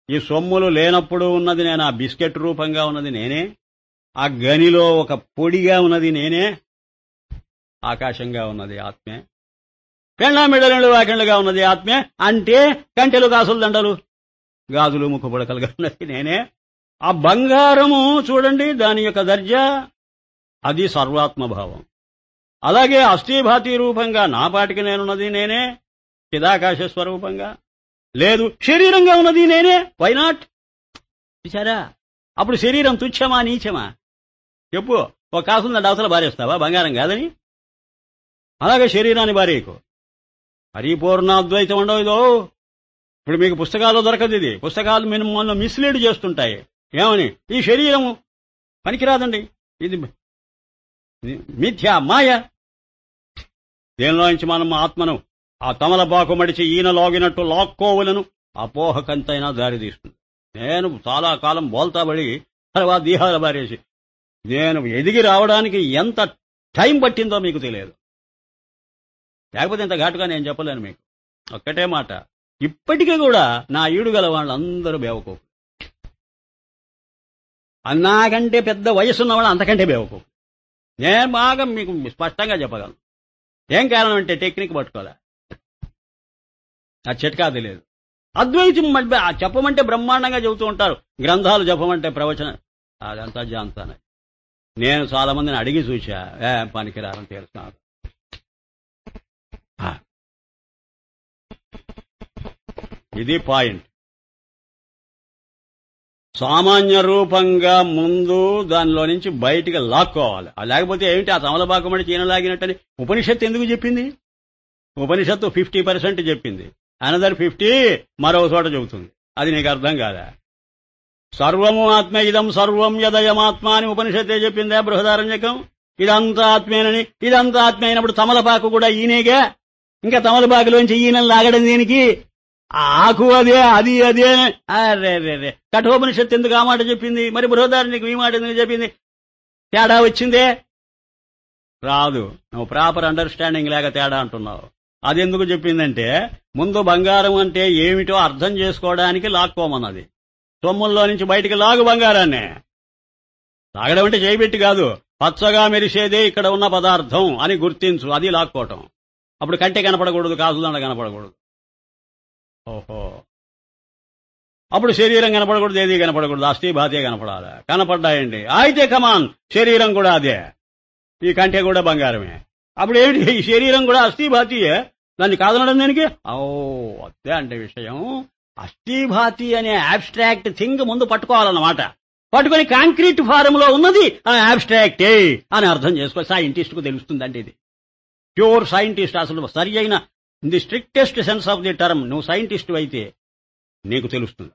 ఈ సొమ్ములు లేనప్పుడు ఉన్నది నేను, ఆ బిస్కెట్ రూపంగా ఉన్నది నేనే. ఆ గనిలో ఒక పొడిగా ఉన్నది నేనే, ఆకాశంగా ఉన్నది ఆత్మే, పెళ్ళామిడలు వాకిండ్లుగా ఉన్నది ఆత్మే, అంటే కంటెలు కాసులు దండలు గాజులు ముక్కు పుడకలుగా ఉన్నది నేనే. ఆ బంగారము చూడండి దాని యొక్క దర్జా, అది సర్వాత్మభావం. అలాగే అస్థిభాతి రూపంగా నా పాటికి నేనున్నది నేనే, చిదాకాశ స్వరూపంగా. లేదు శరీరంగా ఉన్నది నేనే, వైనాట్ చూసారా? అప్పుడు శరీరం తుచ్చమా నీచమా చెప్పు? ఒక కాసుంది అవతల బారేస్తావా బంగారం కాదని? అలాగే శరీరాన్ని బారేయకు. పరిపూర్ణాద్వైతం ఉండవు ఇదో. ఇప్పుడు మీకు పుస్తకాల్లో దొరకదు ఇది. పుస్తకాలు మిమ్మల్ని మిస్లీడ్ చేస్తుంటాయి. ఏమని? ఈ శరీరము పనికిరాదండి, ఇది మిథ్యా మాయ. దేనిలో నుంచి మనం ఆత్మను ఆ తమలపాకు మడిచి ఈయన లాగినట్టు లాక్కోవలను అపోహకంతైనా దారి తీస్తుంది. నేను చాలా కాలం బోల్తాబడి తర్వాత దీహాలు బారేసి నేను ఎదిగి రావడానికి ఎంత టైం పట్టిందో మీకు తెలియదు. లేకపోతే ఇంత ఘాటుగా నేను చెప్పలేను మీకు. ఒక్కటే మాట, ఇప్పటికీ కూడా నా ఈడుగల వాళ్ళందరూ బేవకోపు. నాకంటే పెద్ద వయసున్న వాళ్ళు అంతకంటే బేవకోపు. నేను బాగా మీకు స్పష్టంగా చెప్పగలను. ఏం కారణం అంటే టెక్నిక్ పట్టుకోలే, ఆ చిట్కా తెలియదు. అద్వైతం చెప్పమంటే బ్రహ్మాండంగా చెబుతూ ఉంటారు, గ్రంథాలు చెప్పమంటే ప్రవచనం అదంతా జాంతానే. నేను చాలా మందిని అడిగి చూశా, పనికిరారని తెలుసు. ఇది పాయింట్. సామాన్య రూపంగా ముందు దానిలో నుంచి బయటికి లాక్కోవాలి. లేకపోతే ఏమిటి ఆ తమలపాకమడి చీన లాగినట్టని ఉపనిషత్తు ఎందుకు చెప్పింది? ఉపనిషత్తు 50% చెప్పింది, అనదర్ 50 మరో చోట చెబుతుంది. అది నీకు అర్థం కాదా? సర్వము ఆత్మ ఇదం సర్వం యదయమాత్మ అని ఉపనిషత్తే చెప్పిందా బృహదారణ్యకం? ఇదంతా ఆత్మేనని. ఇదంతా ఆత్మ అయినప్పుడు తమలపాకు కూడా ఈయనేగా. ఇంకా తమలపాకులోంచి ఈయనని లాగడం దేనికి? ఆకు అదే, అది అదే. అరే కఠోపనిషత్తు ఎందుకు ఆ మాట చెప్పింది? మరి బృహదారణ్యకం ఈ మాట ఎందుకు చెప్పింది? తేడా వచ్చిందే? రాదు. నువ్వు ప్రాపర్ అండర్స్టాండింగ్ లేక తేడా అంటున్నావు. అది ఎందుకు చెప్పిందంటే ముందు బంగారం అంటే ఏమిటో అర్థం చేసుకోవడానికి లాక్కోమన్నది. సొమ్ముల్లో నుంచి బయటికి లాగు బంగారాన్ని. లాగడం అంటే చేయబెట్టి కాదు, పచ్చగా మెరిసేదే ఇక్కడ ఉన్న పదార్థం అని గుర్తించు, అది లాక్కోవటం. అప్పుడు కంటే కనపడకూడదు, కాసుదండ కనపడకూడదు. ఓహో, అప్పుడు శరీరం కనపడకూడదు, ఏది కనపడకూడదు, అస్థిభాతే కనపడాలి. కనపడ్డాయండి, అయితే కమాన్ శరీరం కూడా అదే, ఈ కంటే కూడా బంగారమే. అప్పుడు ఏమిటి? ఈ శరీరం కూడా అస్థిభాతియే, దాన్ని కాదనడం దానికి. అదే అంటే విషయం. అస్థిభాతి అనే అబ్స్ట్రాక్ట్ థింగ్ ముందు పట్టుకోవాలన్నమాట. పట్టుకొని కాంక్రీట్ ఫారంలో ఉన్నది అబ్స్ట్రాక్టే అని అర్థం చేసుకో. సైంటిస్ట్ కు తెలుస్తుందంటే ఇది ప్యూర్ సైంటిస్ట్. అసలు సరి అయిన in the strictest sense of the term నువ్వు సైంటిస్ట్ అయితే నీకు తెలుస్తుంది.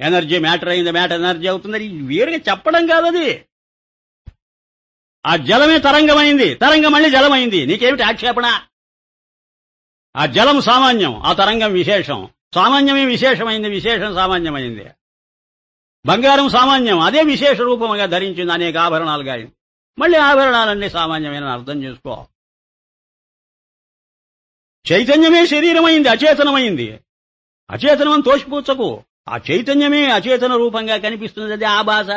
ఎనర్జీ మ్యాటర్ అయింది, మ్యాటర్ ఎనర్జీ అవుతుంది. వేరుగా చెప్పడం కాదు అది. ఆ జలమే తరంగమైంది, తరంగం మళ్ళీ జలమైంది. నీకేమిటి ఆక్షేపణ? ఆ జలం సామాన్యం, ఆ తరంగం విశేషం. సామాన్యమే విశేషమైంది, విశేషం సామాన్యమైంది. బంగారం సామాన్యం, అదే విశేష రూపంగా ధరించింది, అనేక ఆభరణాలుగా. మళ్ళీ ఆభరణాలన్నీ సామాన్యమైన అర్థం చేసుకో. చైతన్యమే శరీరమైంది, అచేతనమైంది. అచేతనం అని తోసిపుచ్చకు. ఆ చైతన్యమే అచేతన రూపంగా కనిపిస్తుంది, అదే ఆభాస.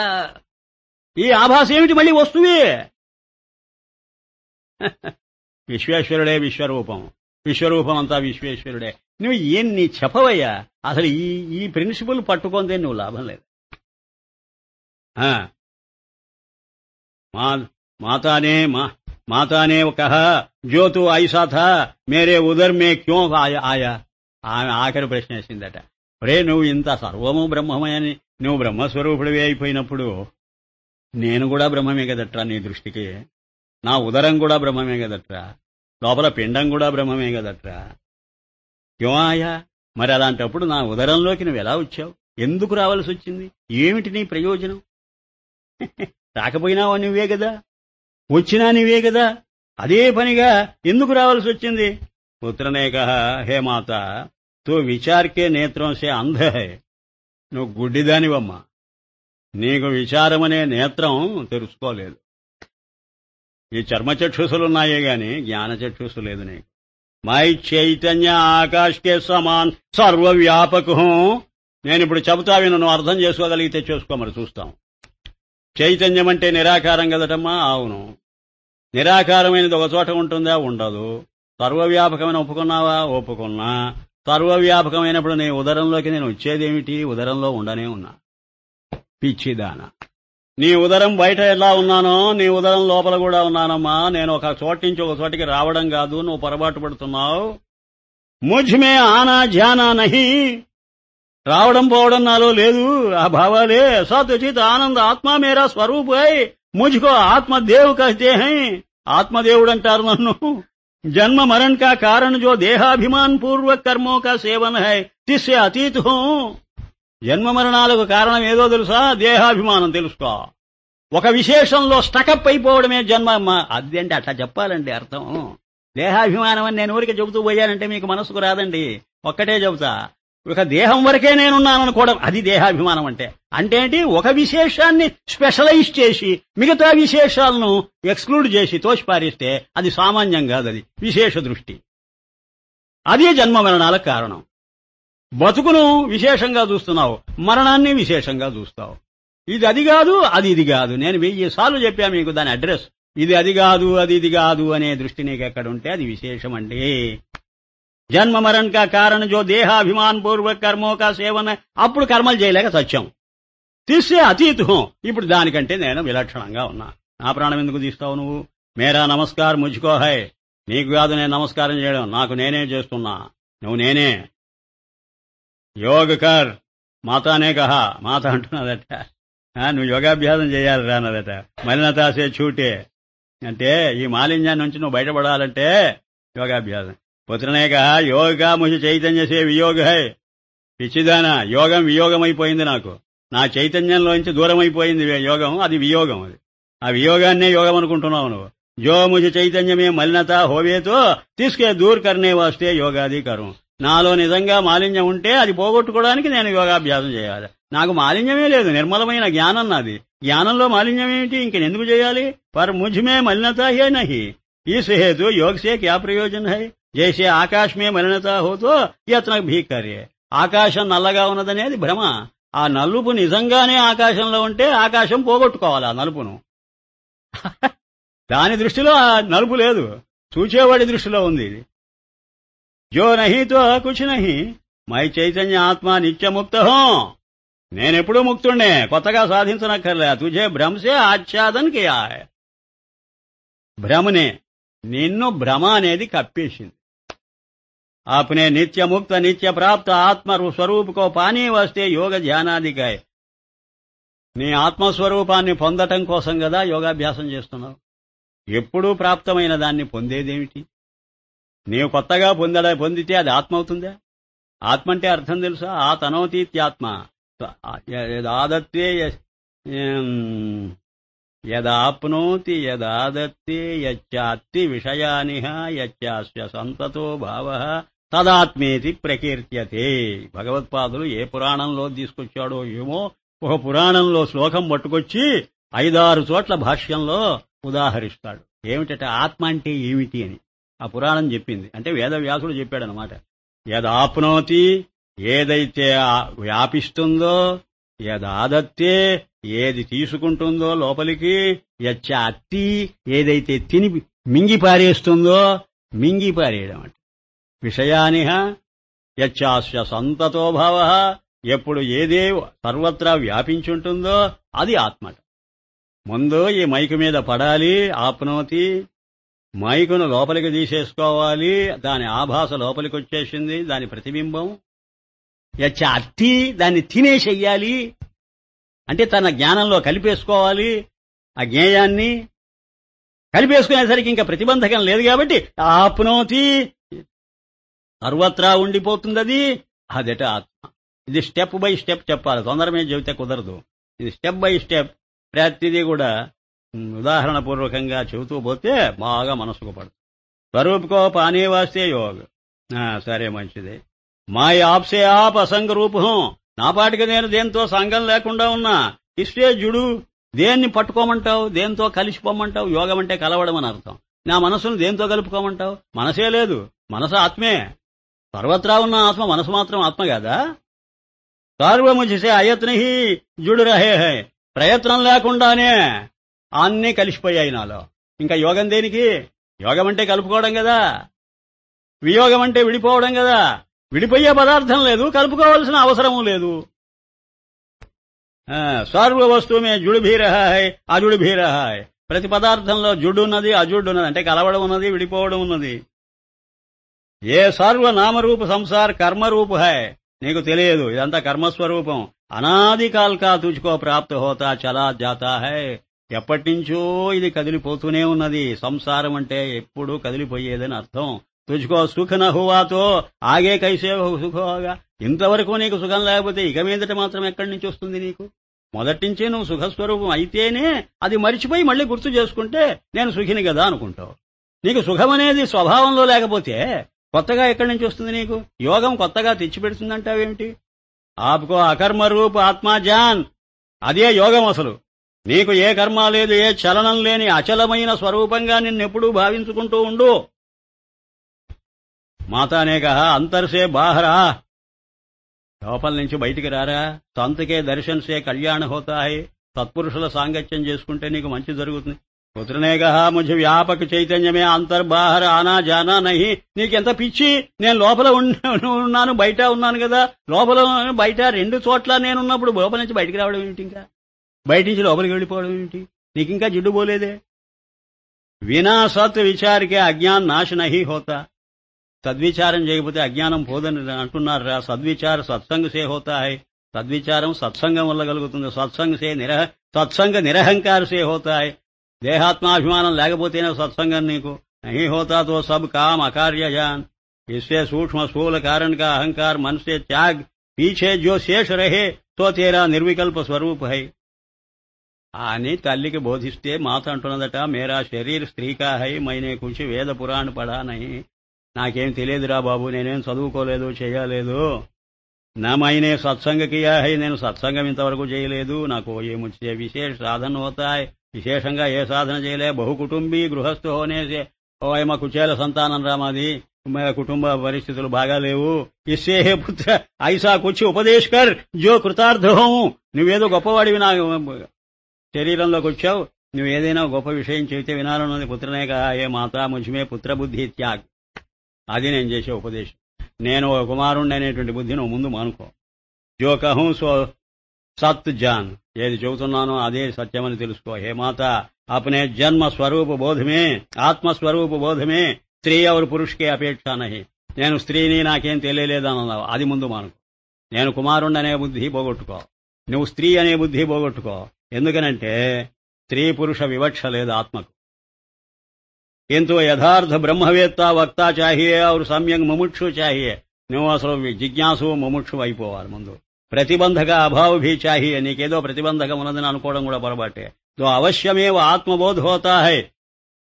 ఈ ఆభాస ఏమిటి? మళ్ళీ వస్తువే. విశ్వేశ్వరుడే విశ్వరూపం, విశ్వరూపం అంతా విశ్వేశ్వరుడే. నువ్వు నీ చెప్పవయ్యా? అసలు ఈ ప్రిన్సిపల్ పట్టుకుందే నువ్వు లాభం లేదు. మాతానే కహా జ్యోతు ఐసా థా మేరే ఉదర్ మే క్యో ఆయా. ఆమె ఆఖరి ప్రశ్న వేసిందట. రే, నువ్వు ఇంత సర్వము బ్రహ్మమని నువ్వు బ్రహ్మస్వరూపుడివి అయిపోయినప్పుడు నేను కూడా బ్రహ్మమే కదట్రా నీ దృష్టికి? నా ఉదరం కూడా బ్రహ్మమే కదట్రా, లోపల పిండం కూడా బ్రహ్మమే కదట్రా? క్యో ఆయా? మరి అలాంటప్పుడు నా ఉదరంలోకి నువ్వు ఎలా వచ్చావు? ఎందుకు రావాల్సి వచ్చింది? ఏమిటి నీ ప్రయోజనం? రాకపోయినావా నువ్వే కదా, వచ్చినా నువ్వే కదా. అదే పనిగా ఎందుకు రావాల్సి వచ్చింది? పుత్రనే కహా, హే మాత తూ విచార్కే నేత్రం సే అంధ హై. నువ్వు గుడ్డిదానివమ్మా, నీకు విచారమనే నేత్రం తెరుచుకోలేదు. ఈ చర్మచక్షుసులున్నాయే గాని జ్ఞానచక్షుసు లేదు నీకు. మై చైతన్య ఆకాశ్కే సమాన్ సర్వవ్యాపకం. నేను ఇప్పుడు చెబుతా విను, నువ్వు అర్థం చేసుకోగలిగితే చేసుకో, మరి చూస్తాం. చైతన్యం అంటే నిరాకారం కదటమ్మా. అవును, నిరాకారమైనది ఒక చోట ఉంటుందా? ఉండదు. సర్వవ్యాపకమైన ఒప్పుకున్నావా? ఒప్పుకున్నా. సర్వవ్యాపకమైనప్పుడు నీ ఉదరంలోకి నేను వచ్చేదేమిటి? ఉదరంలో ఉండనే ఉన్నా. పిచ్చిదాన, నీ ఉదరం బయట ఎలా ఉన్నానో నీ ఉదరం లోపల కూడా ఉన్నానమ్మా. నేను ఒక చోటు నుంచి ఒక చోటికి రావడం కాదు, నువ్వు పొరపాటు పడుతున్నావు. ముజ్మే ఆనా ధ్యానా నహి, రావడం పోవడం నాలో లేదు. ఆ భావాలే సత్చిత్ ఆనంద ఆత్మా మేరా స్వరూప్ హై, ముజ్కో ఆత్మదేవ్ కహతే హై. ఆత్మదేవుడు అంటారు నన్ను. జన్మ మరణ్ కా కారణ్ జో దేహాభిమాన్ పూర్వక్ కర్మో కా సేవన్ హై, తిస్సే అతీత్ హూ. జన్మ మరణాలకు కారణం ఏదో తెలుసా? దేహాభిమానం. తెలుసుకో. ఒక విశేషంలో స్టకప్ అయిపోవడమే జన్మ. అదేంటి అట్లా చెప్పాలండి అర్థం. దేహాభిమానం అని నేను ఊరికి చెబుతూ పోయానంటే మీకు మనసుకు రాదండి. ఒక్కటే చెబుతా, ఒక దేహం వరకే నేనున్నాననుకోవడం, అది దేహాభిమానం అంటే. అంటే ఏంటి? ఒక విశేషాన్ని స్పెషలైజ్ చేసి మిగతా విశేషాలను ఎక్స్క్లూడ్ చేసి తోసిపారిస్తే అది సామాన్యం కాదు, అది విశేష దృష్టి. అదే జన్మ మరణాలకు కారణం. బతుకును విశేషంగా చూస్తున్నావు, మరణాన్ని విశేషంగా చూస్తావు. ఇది అది కాదు, అది ఇది కాదు. నేను 1000 సార్లు చెప్పా మీకు దాని అడ్రస్. ఇది అది కాదు, అది ఇది కాదు అనే దృష్టి నీకు ఎక్కడుంటే అది విశేషం అండి. జన్మ మరణ్ కా కారణ జో దేహాభిమాన్ పూర్వక కర్మో కా సేవన, అప్పుడు కర్మలు చేయలేక సత్యం. తీసే అతీతుహం, ఇప్పుడు దానికంటే నేను విలక్షణంగా ఉన్నా. నా ప్రాణం ఎందుకు తీస్తావు నువ్వు? మేరా నమస్కార్ ముజ్కో హై. నీకు కాదు నేను నమస్కారం చేయడం, నాకు నేనే చేస్తున్నా. నువ్వు నేనే. యోగ కర్, మాతానే కహా. మాత అంటున్నదట, నువ్వు యోగాభ్యాసం చేయాలి రానదట. మలినతాసే छूटे అంటే ఈ మాలిన్యాన్ని నుంచి నువ్వు బయటపడాలంటే యోగాభ్యాసం. పుత్రనే కహా యోగ కా ముझे చైతన్య సే వియోగ హై. పిచ్చిదానా, యోగం వియోగమైపోయింది నాకు. నా చైతన్యంలోంచి దూరం అయిపోయింది యోగం, అది వియోగం. అది ఆ వియోగాన్నే యోగం అనుకుంటున్నావు నువ్వు. జో ముझे చైతన్యమే మలినత హోవేతో తీసుకే దూర్ కర్నే వాస్తే యోగాది కరం. నాలో నిజంగా మాలిన్యం ఉంటే అది పోగొట్టుకోవడానికి నేను యోగాభ్యాసం చేయాలి. నాకు మాలిన్యమే లేదు, నిర్మలమైన జ్ఞానం నాది. జ్ఞానంలో మాలిన్యం ఏమిటి? ఇంకెందుకు చేయాలి? పర్ ముझమే మలినత హే నహి, ఇస్ హేతు योग से क्या प्रयोजन है. జైసే ఆకాశ్ మే మలినత హోతో యత్న భీ కర్యే. ఆకాశం నల్లగా ఉన్నదనేది భ్రమ. ఆ నలుపు నిజంగానే ఆకాశంలో ఉంటే ఆకాశం పోగొట్టుకోవాలి ఆ నలుపును. దాని దృష్టిలో ఆ నలుపు లేదు, చూచేవాడి దృష్టిలో ఉంది ఇది. జో నహీ తో కుచ్ నహీ, మై చైతన్య ఆత్మ నిత్యముక్త హో. నేనెప్పుడూ ముక్తుండే, కొత్తగా సాధించనక్కర్లే. తుజే భ్రమసే ఆచ్ఛాదన్ కియా హై. భ్రమనే, నిన్ను భ్రమ అనేది కప్పేసింది. ఆప్నే నిత్య ముక్త నిత్య ప్రాప్త ఆత్మ స్వరూప్ కో పానీ వస్తే యోగ ధ్యానాదికాయ. నీ ఆత్మస్వరూపాన్ని పొందటం కోసం కదా యోగాభ్యాసం చేస్తున్నావు. ఎప్పుడూ ప్రాప్తమైన దాన్ని పొందేదేమిటి? నీవు కొత్తగా పొందితే అది ఆత్మ అవుతుందా? ఆత్మ అంటే అర్థం తెలుసా? ఆ తనోతీత్యాత్మ. యదాదత్తే యదాప్నోతి యదాదత్తే యచ్చాత్తి విషయానిహ యచ్చాస్య సంతతో భావః తదాత్మేతి ప్రకీర్త్యతే. భగవత్పాదులు ఏ పురాణంలో తీసుకొచ్చాడో ఏమో, ఒక పురాణంలో శ్లోకం పట్టుకొచ్చి 5-6 చోట్ల భాష్యంలో ఉదాహరిస్తాడు. ఏమిటంటే ఆత్మ అంటే ఏమిటి అని ఆ పురాణం చెప్పింది. అంటే వేదవ్యాసుడు చెప్పాడనమాట. యదాప్నోతి, ఏదైతే వ్యాపిస్తుందో, యదాదత్తే, ఏది తీసుకుంటుందో లోపలికి, యచ్చ అత్తి, ఏదైతే తిని మింగిపారేస్తుందో, మింగిపారేయడం అంటే విషయానిహ యచ్చాస్య సంతతో భావ, ఎప్పుడు ఏదే సర్వత్రా వ్యాపించుంటుందో అది ఆత్మట. ముందు ఈ మైకు మీద పడాలి, ఆప్నోతి, మైకును లోపలికి తీసేసుకోవాలి, దాని ఆభాస లోపలికి వచ్చేసింది, దాని ప్రతిబింబం. యచ్చ అత్తి, దాన్ని తినేసెయ్యాలి, అంటే తన జ్ఞానంలో కలిపేసుకోవాలి. ఆ జ్ఞేయాన్ని కలిపేసుకునేసరికి ఇంకా ప్రతిబంధకం లేదు కాబట్టి ఆప్నోతి, సర్వత్రా ఉండిపోతుంది అది. అదట ఆత్మ. ఇది స్టెప్ బై స్టెప్ చెప్పాలి, తొందర మీద చెబితే కుదరదు. ఇది స్టెప్ బై స్టెప్ ప్రతిదీ కూడా ఉదాహరణ పూర్వకంగా చెబుతూ పోతే బాగా మనసుకు పడుతుంది. స్వరూపుకో పానీ వాస్తే యోగ. సరే, మంచిది. మాయ ఆప్సే ఆప్ అసంగ రూపం. నా పాటికి నేను దేంతో సంఘం లేకుండా ఉన్నా. ఇస్తే జుడు, దేన్ని పట్టుకోమంటావు, దేంతో కలిసిపోమంటావు? యోగం అంటే కలవడం అని అర్థం. నా మనసును దేంతో కలుపుకోమంటావు? మనసే లేదు, మనసు ఆత్మే. సర్వత్రా ఉన్న ఆత్మ, మనసు మాత్రం ఆత్మ కాదా? సర్వముझसे అయత్న హి జుడు రహే హై. ప్రయత్నం లేకుండానే అన్నీ కలిసిపోయాయి నాలో. ఇంకా యోగం దేనికి? యోగం అంటే కలుపుకోవడం కదా, వియోగం అంటే విడిపోవడం కదా. విడిపోయే పదార్థం లేదు, కలుపుకోవాల్సిన అవసరము లేదు. సర్వ వస్తువుమే జుడు భీ రహా హై అజుడు భీ రహా హై. ప్రతి పదార్థంలో జుడు ఉన్నది, అజుడు ఉన్నది, అంటే కలవడం ఉన్నది, విడిపోవడం ఉన్నది. ఏ సర్వ నామరూప సంసార్ కర్మరూపు హై. నీకు తెలియదు, ఇదంతా కర్మస్వరూపం. అనాది కాల్ కా తుజ్కో ప్రాప్త హోతా చలా జాతా హై. ఎప్పటినుంచో ఇది కదిలిపోతూనే ఉన్నది. సంసారం అంటే ఎప్పుడూ కదిలిపోయేదని అర్థం. తుజ్కో సుఖ నహువాతో ఆగే కైసే సుఖోగా. ఇంతవరకు నీకు సుఖం లేకపోతే ఇక మీదట మాత్రం ఎక్కడి నుంచి వస్తుంది నీకు? మొదటి నుంచే నువ్వు సుఖస్వరూపం అయితేనే అది మరిచిపోయి మళ్ళీ గుర్తు చేసుకుంటే నేను సుఖిని కదా అనుకుంటావు. నీకు సుఖమనేది స్వభావంలో లేకపోతే కొత్తగా ఎక్కడి నుంచి వస్తుంది నీకు? యోగం కొత్తగా తెచ్చిపెడుతుందంటావేమిటి? ఆప్కో అకర్మ రూప ఆత్మా జాన్. అదే యోగం అసలు. నీకు ఏ కర్మ లేదు, ఏ చలనం లేని అచలమైన స్వరూపంగా నిన్నెప్పుడూ భావించుకుంటూ ఉండు. మాతానే కహా అంతర్సే బాహరా. లోపల నుంచి బయటికి రారా. సంతకే దర్శన్ సే కళ్యాణ హోతా హై. సత్పురుషుల సాంగత్యం చేసుకుంటే నీకు మంచి జరుగుతుంది. పుత్రనే కహా ముझे వ్యాపక చైతన్యమే అంతర్బాహర ఆనా జానా నహి. నీకెంత పిచ్చి! నేను లోపల ఉన్నాను, బయట ఉన్నాను కదా. లోపల బయట రెండు చోట్ల నేనున్నప్పుడు లోపల నుంచి బయటికి రావడం ఏమిటి? ఇంకా బయట నుంచి లోపలికి వెళ్ళిపోవడం ఏమిటి? నీకింకా జిడ్డు పోలేదే. వినా సత్ విచారికే అజ్ఞాన్ నాశ నహి హోతా. సద్విచారం చేయకపోతే అజ్ఞానం పోదని అంటున్నారా. సద్విచార సత్సంగ సే హోతా హై. సద్విచారం సత్సంగం వల్ల కలుగుతుంది. సత్సంగ నిరహంకార సే హోతా హై. దేహాత్మాభిమానం లేకపోతేనే సత్సంగం నీకు. నహీ హోతా తో సబ్ కామ్ అకార్య జాన్. ఇస్సే సూక్ష్మ స్థూల కారణ కా అహంకార मन से त्याग पीछे जो शेष रहे तो तेरा నిర్వికల్ప స్వరూప్ హై అని తల్లికి బోధిస్తే మాత అంటున్నదట, మేరా శరీర్ స్త్రీకా హై, మైనే కుచి వేద పురాణ పడా నహి. నాకేం తెలియదురా బాబు, నేనేం చదువుకోలేదు, చేయలేదు. నా మైనే సత్సంగ కియా హై, నేను సత్సంగం ఇంతవరకు చేయలేదు. నాకు ఏముచ్చే విశేష సాధన హోతాయి. విశేషంగా ఏ సాధన చేయలే. బహుకుటుంబీ గృహస్థ హోనేసే. మా కుచేల సంతానం రా మాది, కుటుంబ పరిస్థితులు బాగాలేవు. ఇస్సే హే పుత్ర ఐసా కుచి ఉపదేశ్ కర్ జో కృతార్థ హోం. నువ్వేదో గొప్పవాడివి నా శరీరంలోకి వచ్చావు, నువ్వు ఏదైనా గొప్ప విషయం చెబితే వినాలన్నది. పుత్రనే కా ఏ మాతా ముझమే పుత్ర బుద్ధి త్యాగ్. అది నేను చేసే ఉపదేశం. నేను ఒక కుమారుణ్ణి అనేటువంటి బుద్ధి నువ్వు ముందు మానుకో. జో కహూ సో సత్ జాన్. ఏది చెబుతున్నానో అదే సత్యమని తెలుసుకో. హే మాత అప్నే జన్మ స్వరూప బోధమే ఆత్మస్వరూప బోధమే స్త్రీ और పురుష్ కే అపేక్ష నహి. నేను స్త్రీని, నాకేం తెలియలేదన్నావు, అది ముందు మానుకో. నేను కుమారుణ్ణి అనే బుద్ధి పోగొట్టుకో. నువ్వు స్త్రీ అనే బుద్ధి పోగొట్టుకో. ఎందుకనంటే స్త్రీ పురుష వివక్ష లేదు ఆత్మకు. किंतु यथार्थ ब्रह्मवेत्ता वक्ता चाहिए और सम्यक मुमुक्षु चाहिए. నువ్వు అసలు జిజ్ఞాసు ముముక్షు అయిపోవాలి ముందు. ప్రతిబంధక అభావ భీ చాహియే. నీకేదో ప్రతిబంధకం ఉన్నదని అనుకోవడం కూడా పొరపాటే. తో అవశ్యమేవ ఆత్మబోధ హోతా హై.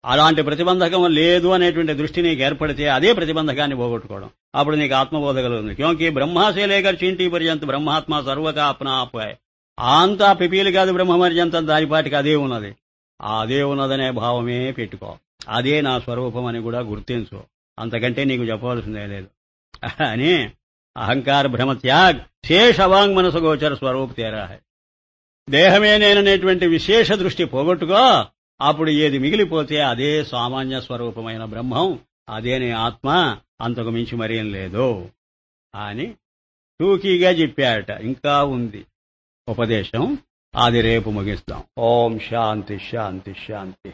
అలాంటి ప్రతిబంధకం లేదు అనేటువంటి దృష్టి నీకు ఏర్పడితే అదే ప్రతిబంధకాన్ని పోగొట్టుకోవడం. అప్పుడు నీకు ఆత్మబోధ కలుగుతుంది. క్యోంకి బ్రహ్మాసే లేకర్ చీంటీ పర్యంత బ్రహ్మాత్మ సర్వకా అప్నా ఆపాయ్. అంతా పిపీలు కాదు, బ్రహ్మపర్యంతం దానిపాటికి అదే ఉన్నది. అదే ఉన్నదనే భావమే పెట్టుకో. అదే నా స్వరూపం అని కూడా గుర్తించు. అంతకంటే నీకు చెప్పవలసిందే లేదు అని అహంకార భ్రమ త్యాగ్ శేష వాంగ్ మనసు గోచర స్వరూప్ తేరా హై. దేహమే నేననేటువంటి విశేష దృష్టి పోగొట్టుకో. అప్పుడు ఏది మిగిలిపోతే అదే సామాన్య స్వరూపమైన బ్రహ్మం, అదే నీ ఆత్మ, అంతకు మించి మరేం లేదు అని టూకీగా చెప్పాడట. ఇంకా ఉంది ఉపదేశం, అది రేపు ముగిస్తాం. ఓం శాంతి శాంతి శాంతి.